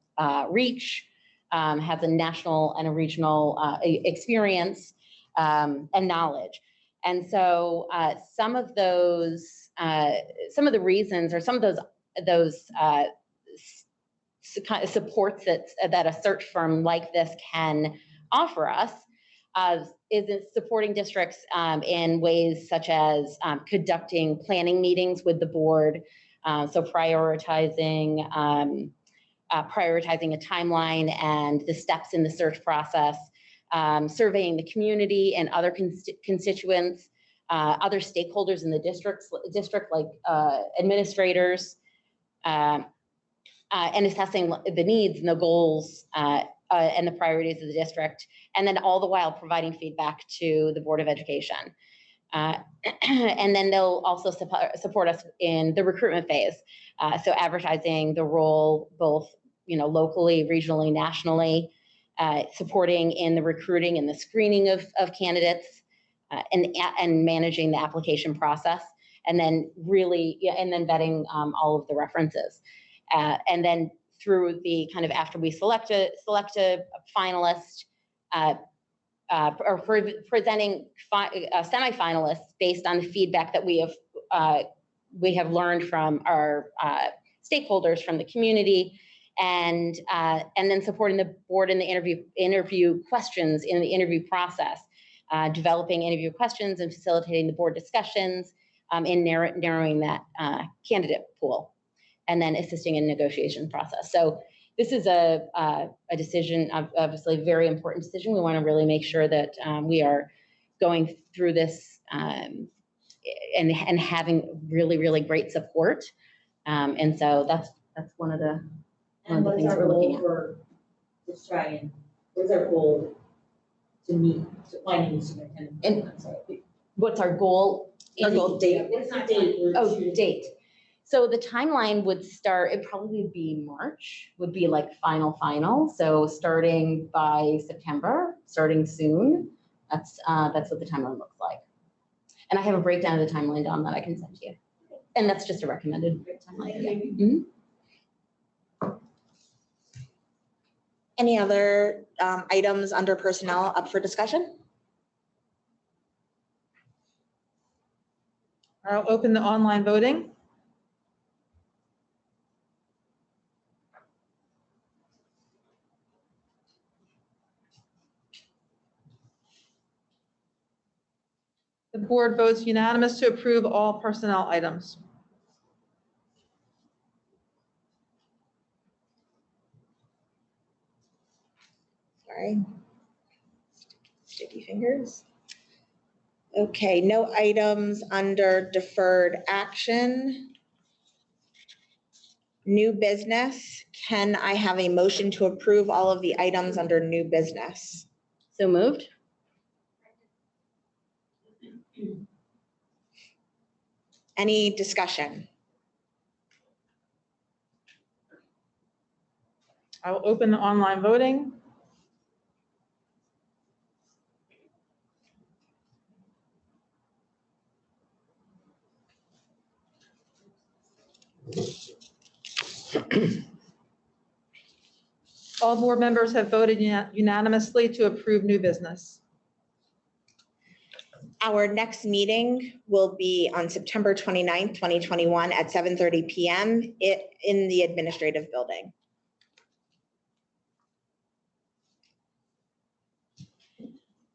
S4: reach, has a national and a regional experience and knowledge. And so some of the reasons, or some of those kind of supports that a search firm like this can offer us is in supporting districts in ways such as conducting planning meetings with the board, so prioritizing a timeline and the steps in the search process, surveying the community and other constituents, other stakeholders in the district like administrators, and assessing the needs and the goals and the priorities of the district, and then all the while providing feedback to the Board of Education. And then they'll also support us in the recruitment phase. So advertising the role both, you know, locally, regionally, nationally, supporting in the recruiting and the screening of candidates, and managing the application process, and then vetting all of the represences. And then through the kind of after we select a finalist, or presenting semifinalists based on the feedback that we have learned from our stakeholders from the community, and then supporting the board in the interview questions in the interview process, developing interview questions and facilitating the board discussions in narrowing that candidate pool, and then assisting in negotiation process. So this is a decision, obviously a very important decision. We want to really make sure that we are going through this and having really, really great support. And so that's one of the things we're looking at.
S8: Let's try and, what's our goal to meet, to find a new superintendent? I'm sorry.
S4: What's our goal?
S8: Date. What's the date?
S4: Oh, date. So the timeline would start, it'd probably be March, would be like final. So starting by September, starting soon. That's what the timeline looks like. And I have a breakdown of the timeline, Dawn, that I can send to you. And that's just a recommended timeline. Yeah. Mm-hmm.
S2: Any other items under personnel up for discussion?
S1: I'll open the online voting. The board votes unanimous to approve all personnel items.
S2: Sorry. Sticky fingers. Okay, no items under deferred action. New business. Can I have a motion to approve all of the items under new business?
S4: So moved.
S2: Any discussion?
S1: I will open the online voting. All board members have voted unanimously to approve new business.
S2: Our next meeting will be on September 29th, 2021 at 7:30 PM in the administrative building.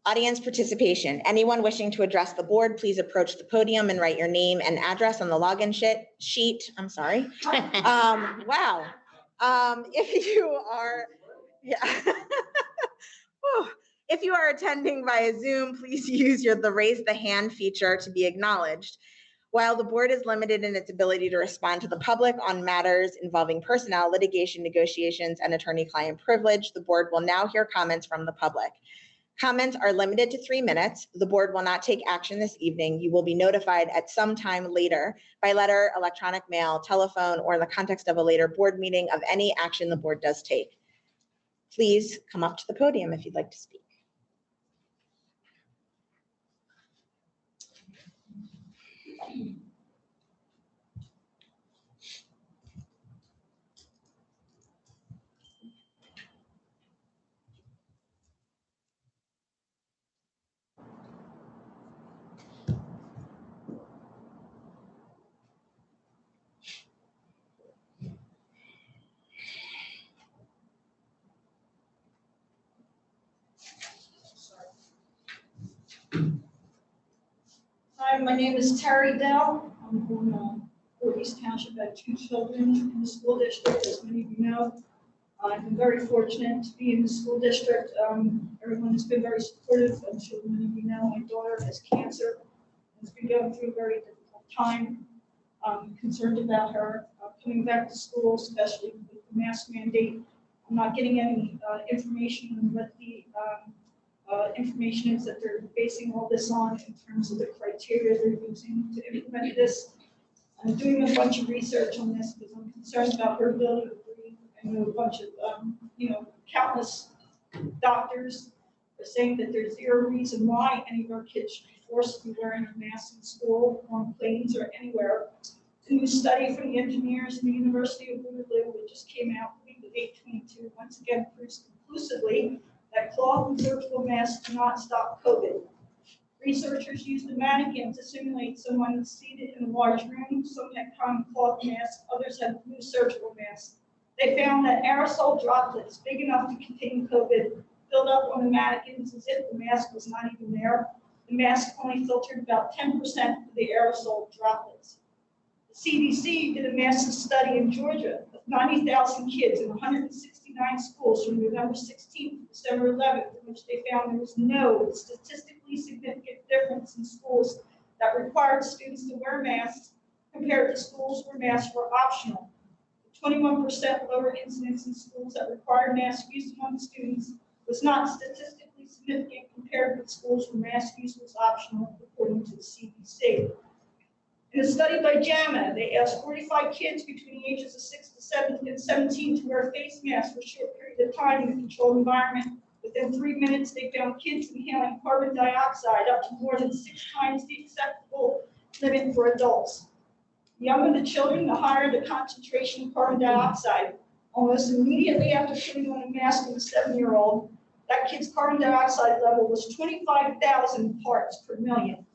S2: Audience participation. Anyone wishing to address the board, please approach the podium and write your name and address on the login sheet. I'm sorry. Wow. If you are, yeah. Whew. If you are attending via Zoom, please use the raise the hand feature to be acknowledged. While the board is limited in its ability to respond to the public on matters involving personnel, litigation, negotiations, and attorney-client privilege, the board will now hear comments from the public. Comments are limited to 3 minutes. The board will not take action this evening. You will be notified at some time later by letter, electronic mail, telephone, or in the context of a later board meeting of any action the board does take. Please come up to the podium if you'd like to speak.
S3: Hi, my name is Terry Dell. I'm from Voorhees Township. I have 2 children in the school district, as many of you know. I've been very fortunate to be in the school district. Everyone has been very supportive. I'm sure many of you know my daughter has cancer. Has been going through a very difficult time. I'm concerned about her coming back to school, especially with the mask mandate. I'm not getting any information on what the information is that they're basing all this on in terms of the criteria they're using to implement this. I'm doing a bunch of research on this because I'm concerned about her ability to breathe. I know a bunch of, countless doctors are saying that there's zero reason why any of our kids should be forced to be wearing a mask in school, on planes, or anywhere. A new study from the engineers in the University of Waterloo, which just came out with 8/22, once again proves conclusively that cloth and surgical masks do not stop COVID. Researchers used a mannequin to simulate someone seated in a large room. Some had common cloth masks, others had blue surgical masks. They found that aerosol droplets big enough to contain COVID filled up on the mannequins as if the mask was not even there. The mask only filtered about 10% of the aerosol droplets. The CDC did a massive study in Georgia of 90,000 kids in 169 schools from November 16th to December 11th, in which they found there was no statistically significant difference in schools that required students to wear masks compared to schools where masks were optional. The 21% lower incidence in schools that required mask use among students was not statistically significant compared with schools where mask use was optional, according to the CDC. In a study by JAMA, they asked 45 kids between the ages of 6 to 17 to wear face masks for a short period of time in a controlled environment. Within 3 minutes, they found kids inhaling carbon dioxide up to more than 6 times the acceptable limit for adults. The younger the children, the higher the concentration of carbon dioxide. Almost immediately after putting on a mask in a 7-year-old, that kid's carbon dioxide level was 25,000 parts per million.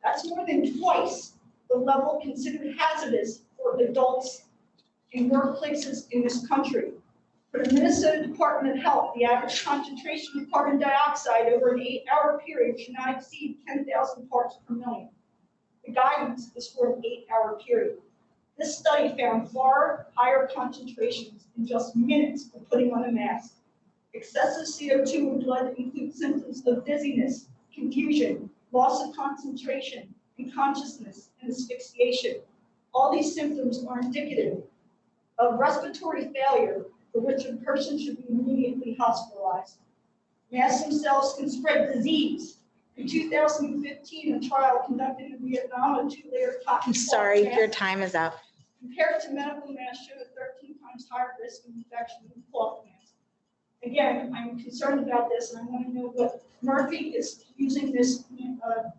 S3: That's more than twice the level considered hazardous for adults in workplaces in this country. For the Minnesota Department of Health, the average concentration of carbon dioxide over an 8-hour period should not exceed 10,000 parts per million. The guidance is for an 8-hour period. This study found far higher concentrations in just minutes of putting on a mask. Excessive CO2 in blood includes symptoms of dizziness, confusion, loss of concentration, unconsciousness, and asphyxiation. All these symptoms are indicative of respiratory failure for which a person should be immediately hospitalized. Masks themselves can spread disease. In 2015, a trial conducted in Vietnam of 2-layer cotton.
S2: I'm sorry,
S3: cloth
S2: your
S3: mask
S2: time is up.
S3: compared to medical masks showed a 13 times higher risk of infection than cloth masks. Again, I'm concerned about this, and I want to know what Murphy is using this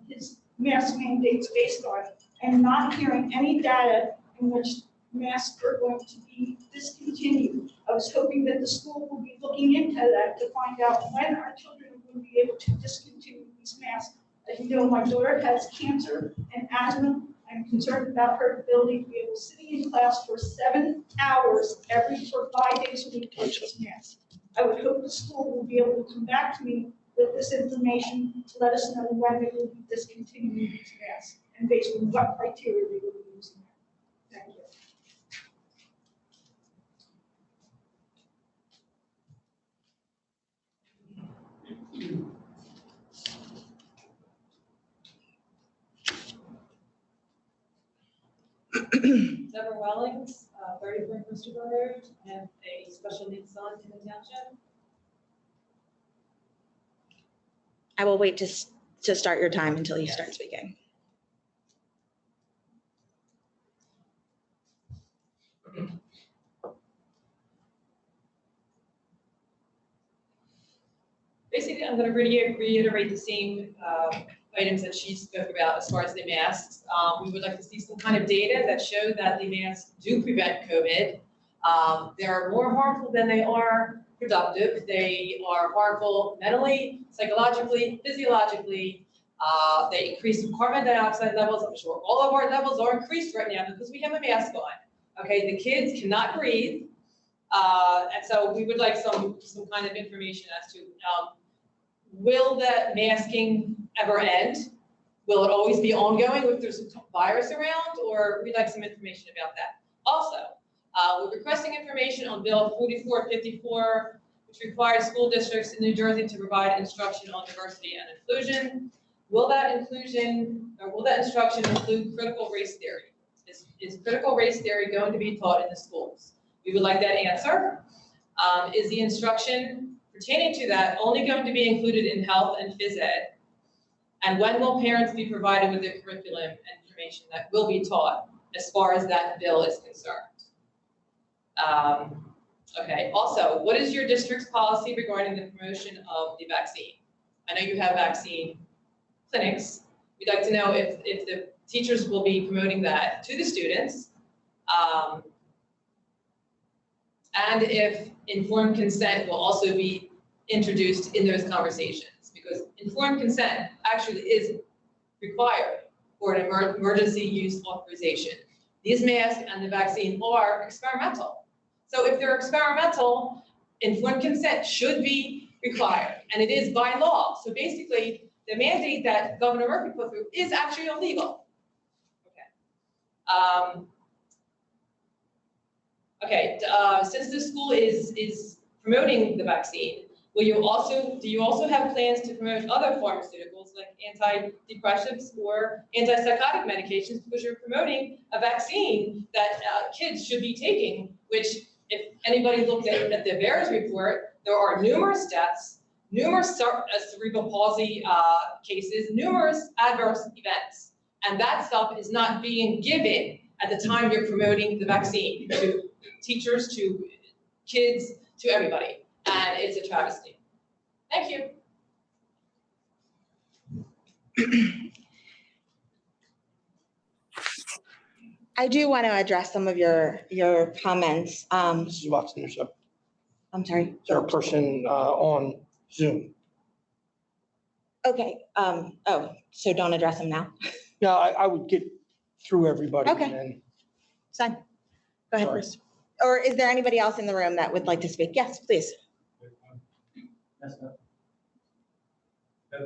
S3: his mask mandates based on, and not hearing any data in which masks are going to be discontinued. I was hoping that the school will be looking into that to find out when our children are going to be able to discontinue these masks. As you know, my daughter has cancer and asthma. I'm concerned about her ability to be able to sit in class for 7 hours for 5 days a week with this mask. I would hope the school will be able to come back to me with this information to let us know when they will be discontinuing these masks and based on what criteria they will be using them. Thank you.
S10: Deborah Wellings, 34 Christopher Road, I have a special needs son in the township.
S2: I will wait to start your time until you start speaking.
S10: Basically, I'm going to reiterate the same items that she spoke about as far as the masks. We would like to see some kind of data that show that the masks do prevent COVID. They are more harmful than they are productive. They are harmful mentally, psychologically, physiologically. They increase carbon dioxide levels. I'm sure all of our levels are increased right now because we have a mask on. Okay, the kids cannot breathe. And so we would like some kind of information as to will that masking ever end? Will it always be ongoing if there's a virus around, or we'd like some information about that. Also, we're requesting information on Bill 4454, which requires school districts in New Jersey to provide instruction on diversity and inclusion. Will that inclusion, or will that instruction include critical race theory? Is critical race theory going to be taught in the schools? We would like that answer. Is the instruction pertaining to that only going to be included in health and phys ed? And when will parents be provided with the curriculum and information that will be taught as far as that bill is concerned? Okay, also, what is your district's policy regarding the promotion of the vaccine? I know you have vaccine clinics. We'd like to know if the teachers will be promoting that to the students. And if informed consent will also be introduced in those conversations, because informed consent actually is required for an emergency use authorization. These masks and the vaccine are experimental. So if they're experimental, informed consent should be required, and it is by law. So basically, the mandate that Governor Murphy put through is actually illegal. Okay. Since the school is promoting the vaccine, do you also have plans to promote other pharmaceuticals like antidepressants or antipsychotic medications, because you're promoting a vaccine that kids should be taking, which if anybody looked at the VAERS report, there are numerous deaths, numerous cerebral palsy cases, numerous adverse events. And that stuff is not being given at the time you're promoting the vaccine to teachers, to kids, to everybody. And it's a travesty. Thank you.
S2: I do want to address some of your comments.
S11: Mrs. Watson,
S2: I'm sorry.
S11: is there a person on Zoom?
S2: Okay. So don't address them now.
S11: No, I would get through everybody.
S2: Okay.
S11: And then,
S2: It's fine. Go ahead,
S11: Sorry.
S2: Bruce. Or is there anybody else in the room that would like to speak? Yes, please.
S7: Depends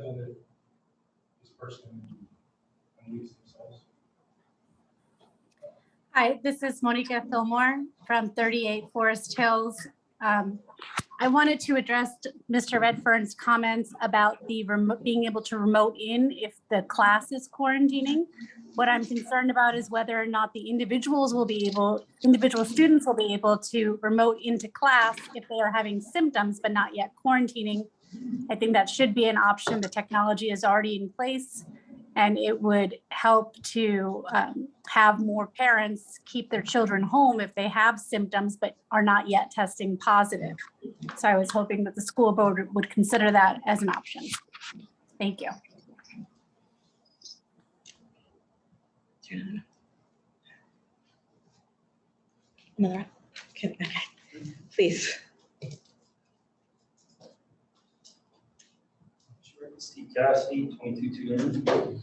S7: on this person unmutes themselves.
S12: Hi, this is Monica Fillmore from 38 Forest Hills. I wanted to address Mr. Redfern's comments about the being able to remote in if the class is quarantining. What I'm concerned about is whether or not the individual students will be able to remote into class if they are having symptoms but not yet quarantining. I think that should be an option. The technology is already in place, and it would help to have more parents keep their children home if they have symptoms but are not yet testing positive. So I was hoping that the school board would consider that as an option. Thank you.
S2: Another? Okay, please.
S6: Steve Cassidy, 22 2.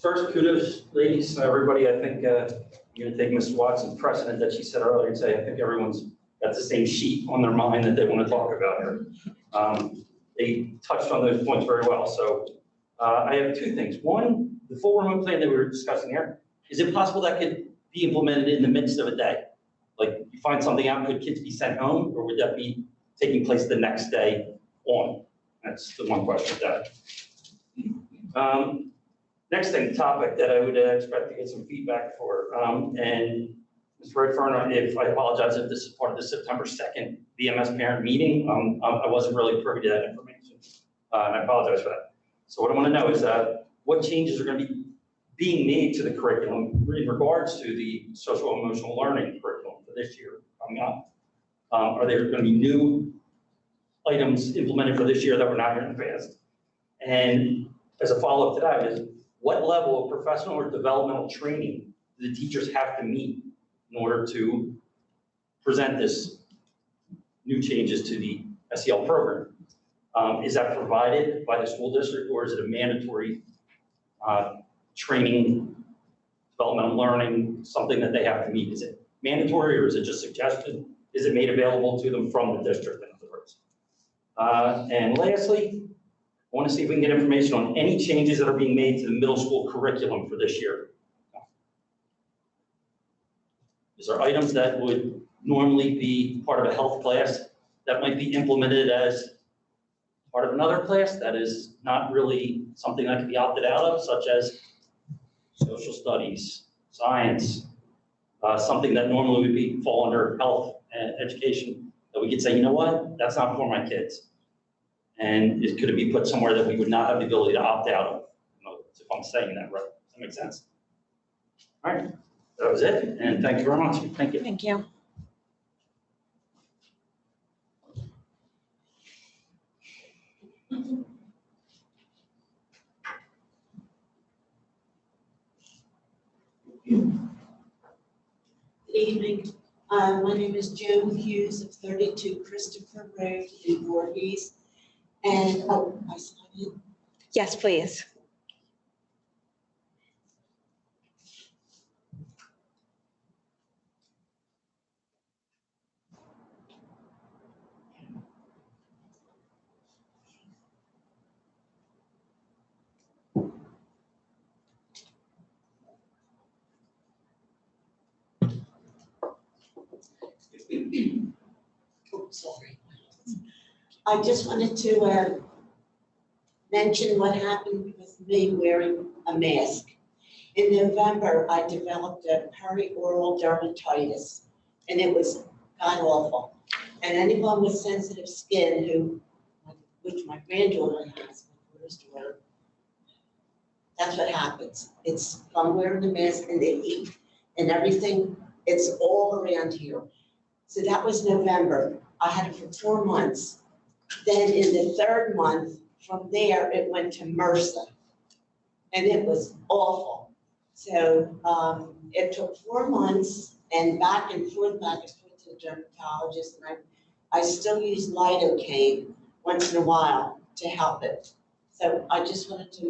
S6: First, kudos, ladies, everybody. I think I'm going to take Ms. Watson's precedent that she said earlier and say, I think everyone's got the same sheet on their mind that they want to talk about here. They touched on those points very well. So I have two things. One, the full remote plan that we were discussing here, is it possible that could be implemented in the midst of a day? Like you find something out, could kids be sent home, or would that be taking place the next day on? That's the one question that. Next thing, topic that I would expect to get some feedback for, and Ms. Redfern, if I apologize if this is part of the September 2nd BMS parent meeting, I wasn't really privy to that information, and I apologize for that. So what I want to know is what changes are going to be being made to the curriculum in regards to the social emotional learning curriculum for this year coming up? Are there going to be new items implemented for this year that were not here in the past? And as a follow-up to that is, what level of professional or developmental training do the teachers have to meet in order to present this new changes to the SEL program? Is that provided by the school district, or is it a mandatory training, developmental learning, something that they have to meet? Is it mandatory, or is it just suggested? Is it made available to them from the district, in other words? And lastly, I want to see if we can get information on any changes that are being made to the middle school curriculum for this year. Is there items that would normally be part of a health class that might be implemented as part of another class that is not really something that can be opted out of, such as social studies, science, something that normally would fall under health and education, that we could say, you know what, that's not for my kids. And it could be put somewhere that we would not have the ability to opt out of, if I'm saying that right. Does that make sense? All right, that was it, and thank you very much. Thank you.
S2: Thank you.
S13: Good evening. My name is Joan Hughes of 32 Christopher Road in Voorhees. And, I saw you.
S2: Yes, please.
S13: Oh, sorry. I just wanted to mention what happened with me wearing a mask. In November, I developed a perioral dermatitis, and it was god awful. And anyone with sensitive skin which my granddaughter has, my first daughter, that's what happens. It's from wearing the mask and the heat and everything, it's all around here. So that was November. I had it for 4 months. Then in the 3rd month, from there, it went to MRSA. And it was awful. So it took 4 months and back and forth to the dermatologist. And I still use lidocaine once in a while to help it. So I just wanted to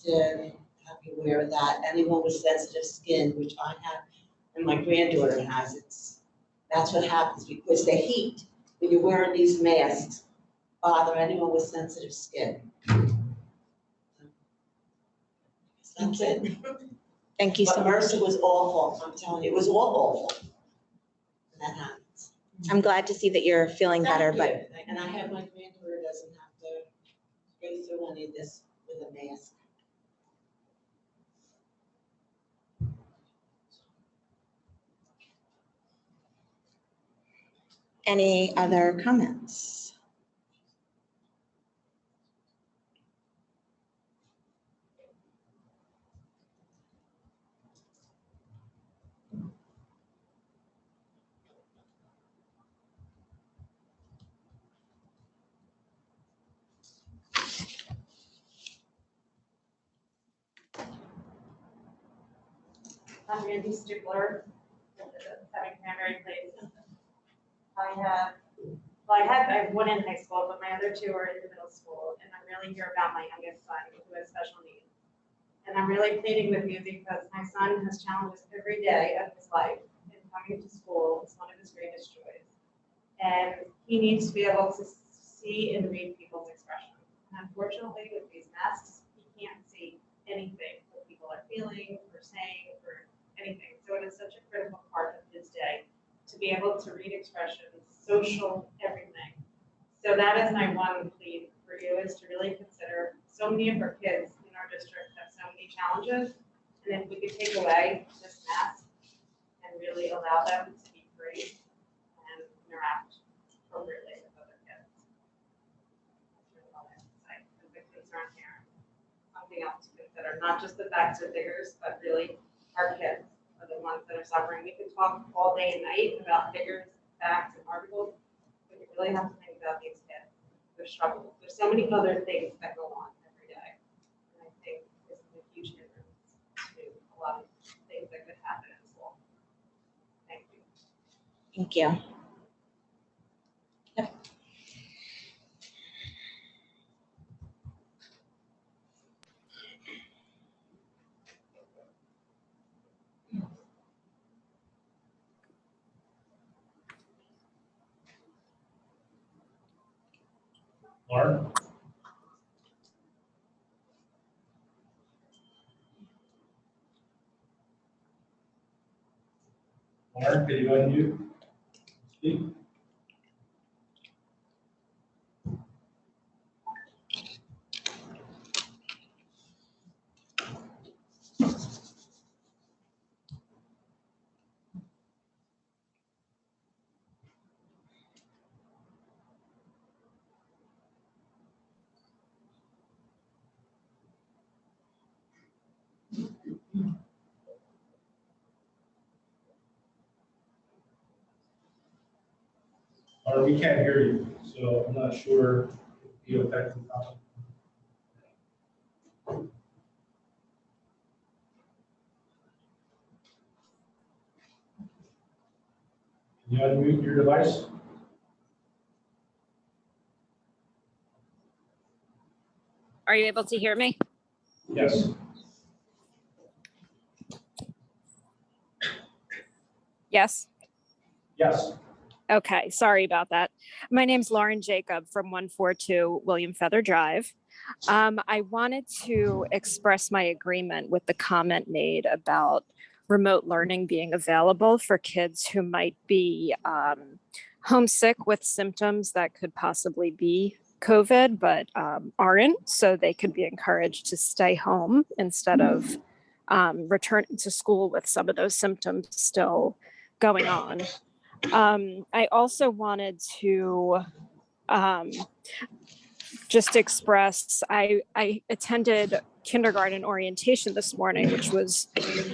S13: have you aware of that. Anyone with sensitive skin, which I have and my granddaughter has, that's what happens because the heat, when you're wearing these masks, bother anyone with sensitive skin. That's it.
S2: Thank you so
S13: But
S2: much.
S13: MRSA was awful, I'm telling you, it was all awful. And that happens.
S2: I'm glad to see that you're feeling better, but
S13: Thank you. And I have my granddaughter doesn't have to go through any of this with a mask.
S2: Any other comments?
S14: I'm Randy Stigler, Seven Cranberry Place. I have one in high school, but my other two are in the middle school, and I'm really here about my youngest son who has special needs. And I'm really pleading with you because my son has challenges every day of his life, and coming to school is one of his greatest joys. And he needs to be able to see and read people's expressions. And unfortunately, with these masks, he can't see anything what people are feeling or saying or anything. So it is such a critical part of his day to be able to read expressions, social, everything. So that is my one plea for you, is to really consider, so many of our kids in our district have so many challenges. And if we could take away this mask and really allow them to be free and interact appropriately with other kids. That's really all I have to say. The big concern here, something else to consider, not just the facts or figures, but really our kids are the ones that are suffering. We can talk all day and night about figures, facts, and articles, but you really have to think about these kids, their struggles. There's so many other things that go on every day. And I think this is a huge hindrance to a lot of things that could happen in school. Thank you.
S2: Thank you. Yep.
S7: Lauren? Lauren, can you unmute? Speak. Or we can't hear you, so I'm not sure if you affect the topic. Can you unmute your device?
S15: Are you able to hear me?
S7: Yes.
S15: Yes.
S7: Yes.
S15: Okay, sorry about that. My name's Lauren Jacob from 142 William Feather Drive. I wanted to express my agreement with the comment made about remote learning being available for kids who might be homesick with symptoms that could possibly be COVID, but aren't. So they could be encouraged to stay home instead of returning to school with some of those symptoms still going on. I also wanted to just express, I attended kindergarten orientation this morning, which was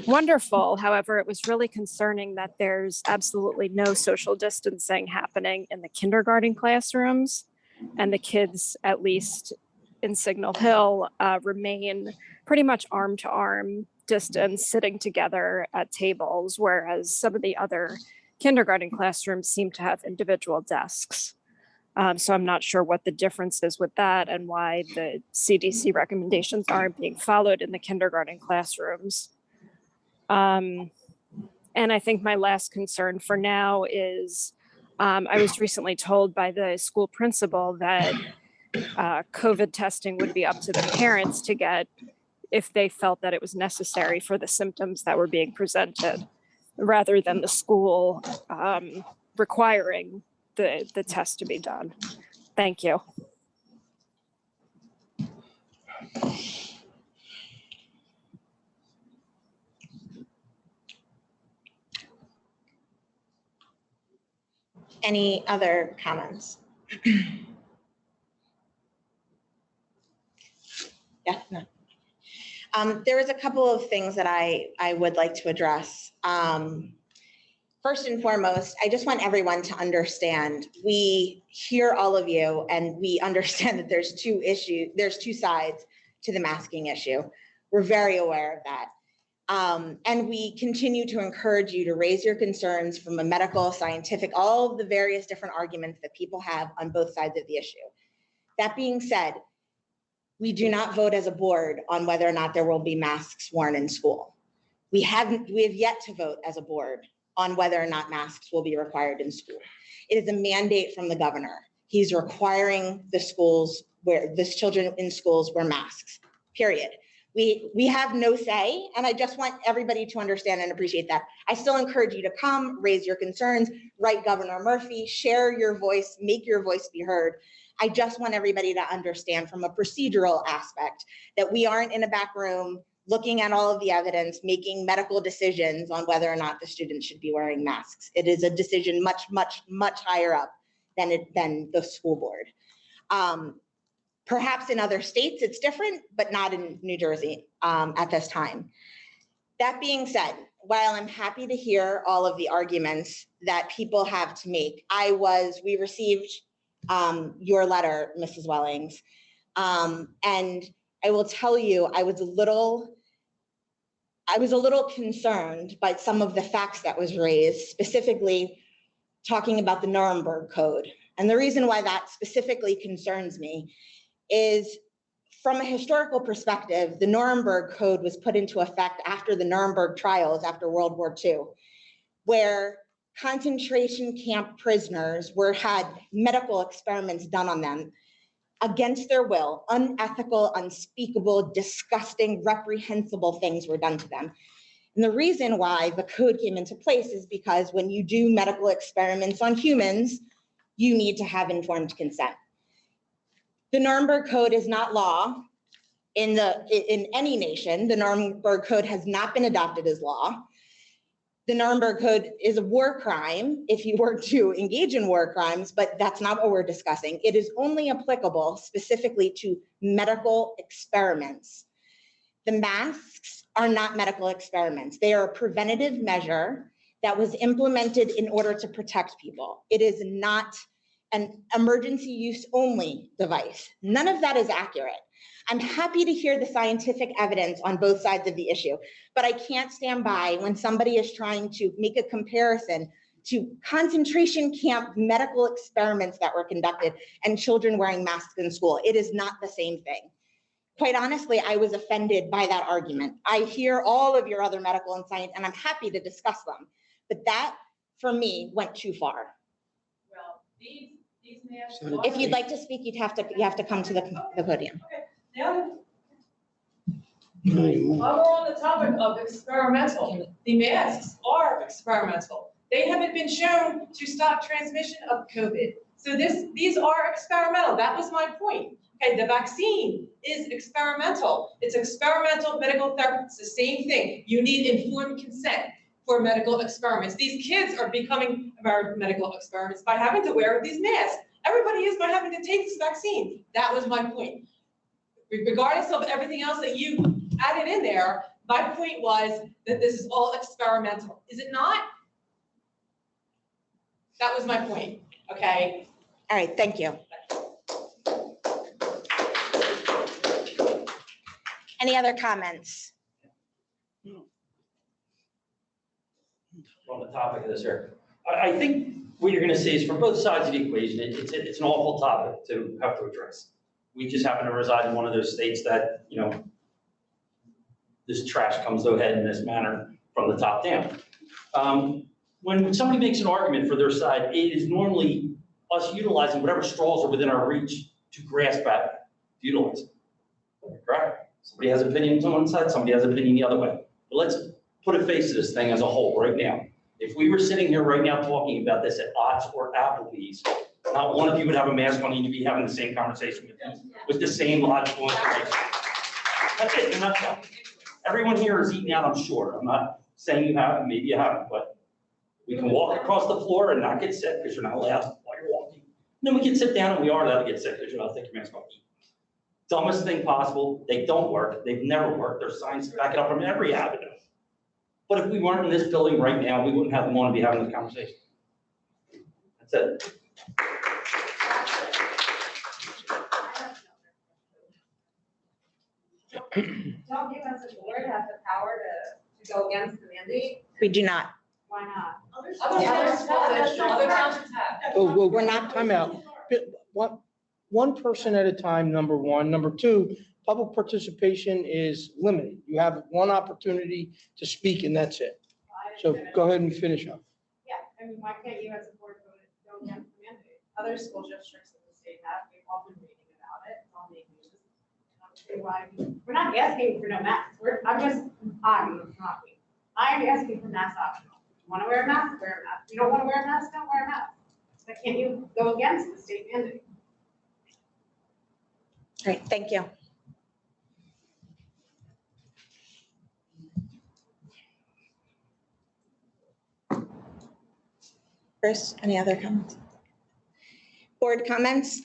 S15: wonderful. However, it was really concerning that there's absolutely no social distancing happening in the kindergarten classrooms, and the kids, at least in Signal Hill, remain pretty much arm to arm distance, sitting together at tables, whereas some of the other kindergarten classrooms seem to have individual desks. So I'm not sure what the difference is with that and why the CDC recommendations aren't being followed in the kindergarten classrooms. And I think my last concern for now is I was recently told by the school principal that COVID testing would be up to the parents to get if they felt that it was necessary for the symptoms that were being presented, rather than the school requiring the test to be done. Thank you.
S2: Any other comments? Yeah, no. There was a couple of things that I would like to address. First and foremost, I just want everyone to understand, we hear all of you and we understand that there's two sides to the masking issue. We're very aware of that. And we continue to encourage you to raise your concerns from a medical, scientific, all of the various different arguments that people have on both sides of the issue. That being said, we do not vote as a board on whether or not there will be masks worn in school. We have yet to vote as a board on whether or not masks will be required in school. It is a mandate from the governor. He's requiring the children in schools wear masks, period. We have no say, and I just want everybody to understand and appreciate that. I still encourage you to come, raise your concerns, write Governor Murphy, share your voice, make your voice be heard. I just want everybody to understand from a procedural aspect that we aren't in a back room looking at all of the evidence, making medical decisions on whether or not the students should be wearing masks. It is a decision much, much, much higher up than the school board. Perhaps in other states it's different, but not in New Jersey at this time. That being said, while I'm happy to hear all of the arguments that people have to make, we received your letter, Mrs. Wellings, and I will tell you, I was a little concerned by some of the facts that was raised, specifically talking about the Nuremberg Code. And the reason why that specifically concerns me is from a historical perspective, the Nuremberg Code was put into effect after the Nuremberg trials after World War II, where concentration camp prisoners had medical experiments done on them against their will. Unethical, unspeakable, disgusting, reprehensible things were done to them. And the reason why the code came into place is because when you do medical experiments on humans, you need to have informed consent. The Nuremberg Code is not law in any nation. The Nuremberg Code has not been adopted as law. The Nuremberg Code is a war crime if you were to engage in war crimes, but that's not what we're discussing. It is only applicable specifically to medical experiments. The masks are not medical experiments. They are a preventative measure that was implemented in order to protect people. It is not an emergency use only device. None of that is accurate. I'm happy to hear the scientific evidence on both sides of the issue, but I can't stand by when somebody is trying to make a comparison to concentration camp medical experiments that were conducted and children wearing masks in school. It is not the same thing. Quite honestly, I was offended by that argument. I hear all of your other medical and science, and I'm happy to discuss them, but that, for me, went too far.
S10: Well, these masks.
S2: If you'd like to speak, you have to come to the podium.
S10: Okay. Now, while we're on the topic of experimental, the masks are experimental. They haven't been shown to stop transmission of COVID. So these are experimental. That was my point. Okay, the vaccine is experimental. It's experimental medical therapy. It's the same thing. You need informed consent for medical experiments. These kids are becoming medical experiments by having to wear these masks. Everybody is by having to take this vaccine. That was my point. Regardless of everything else that you added in there, my point was that this is all experimental. Is it not? That was my point, okay?
S2: All right, thank you. Any other comments?
S16: On the topic of this here, I think what you're going to see is from both sides of the equation, it's an awful topic to have to address. We just happen to reside in one of those states that, you know, this trash comes to a head in this manner from the top down. When somebody makes an argument for their side, it is normally us utilizing whatever straws are within our reach to grasp at, to utilize it. Correct? Somebody has an opinion on one side, somebody has an opinion the other way. But let's put a face to this thing as a whole right now. If we were sitting here right now talking about this at Ott's or Applebee's, not one of you would have a mask on, you'd be having the same conversation with the same logical information. That's it in a nutshell. Everyone here is eating out, I'm sure. I'm not saying you haven't, maybe you haven't, but We can walk across the floor and not get sick because you're not allowed while you're walking. Then we can sit down and we are allowed to get sick because you're not taking your mask off. Dumbest thing possible. They don't work. They've never worked. There's science backing up from every avenue. But if we weren't in this building right now, we wouldn't have the one to be having this conversation. That's it.
S14: Don't you as a board have the power to go against the mandate?
S2: We do not.
S14: Why not?
S10: Other towns have.
S11: Well,
S2: We're not-
S11: time out. One person at a time, number one. Number two, public participation is limited. You have one opportunity to speak and that's it. So go ahead and finish up.
S14: Yeah, I mean, why can't you as a board go against the mandate? Other school districts in the state have, we've all been reading about it, it's on the news. I don't see why, we're not asking for no masks, I'm asking for mask optional. Want to wear a mask, wear a mask. You don't want to wear a mask, don't wear a mask. But can you go against the state mandate?
S2: Great, thank you. Chris, any other comments? Board comments?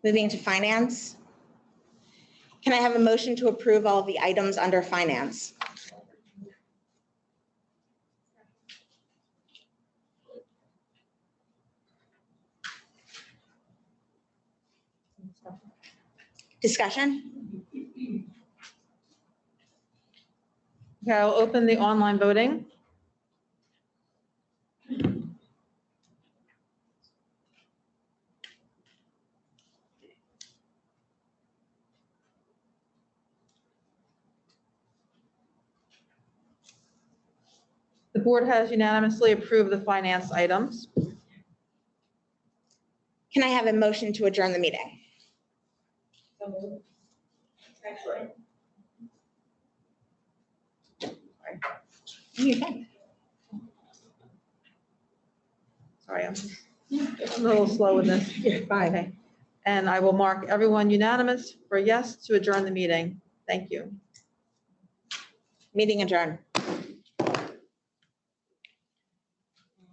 S2: Moving to finance. Can I have a motion to approve all of the items under finance? Discussion?
S1: Okay, I'll open the online voting. The board has unanimously approved the finance items.
S2: Can I have a motion to adjourn the meeting?
S1: Sorry, I'm a little slow with this. Okay. And I will mark everyone unanimous for yes to adjourn the meeting. Thank you.
S2: Meeting adjourned.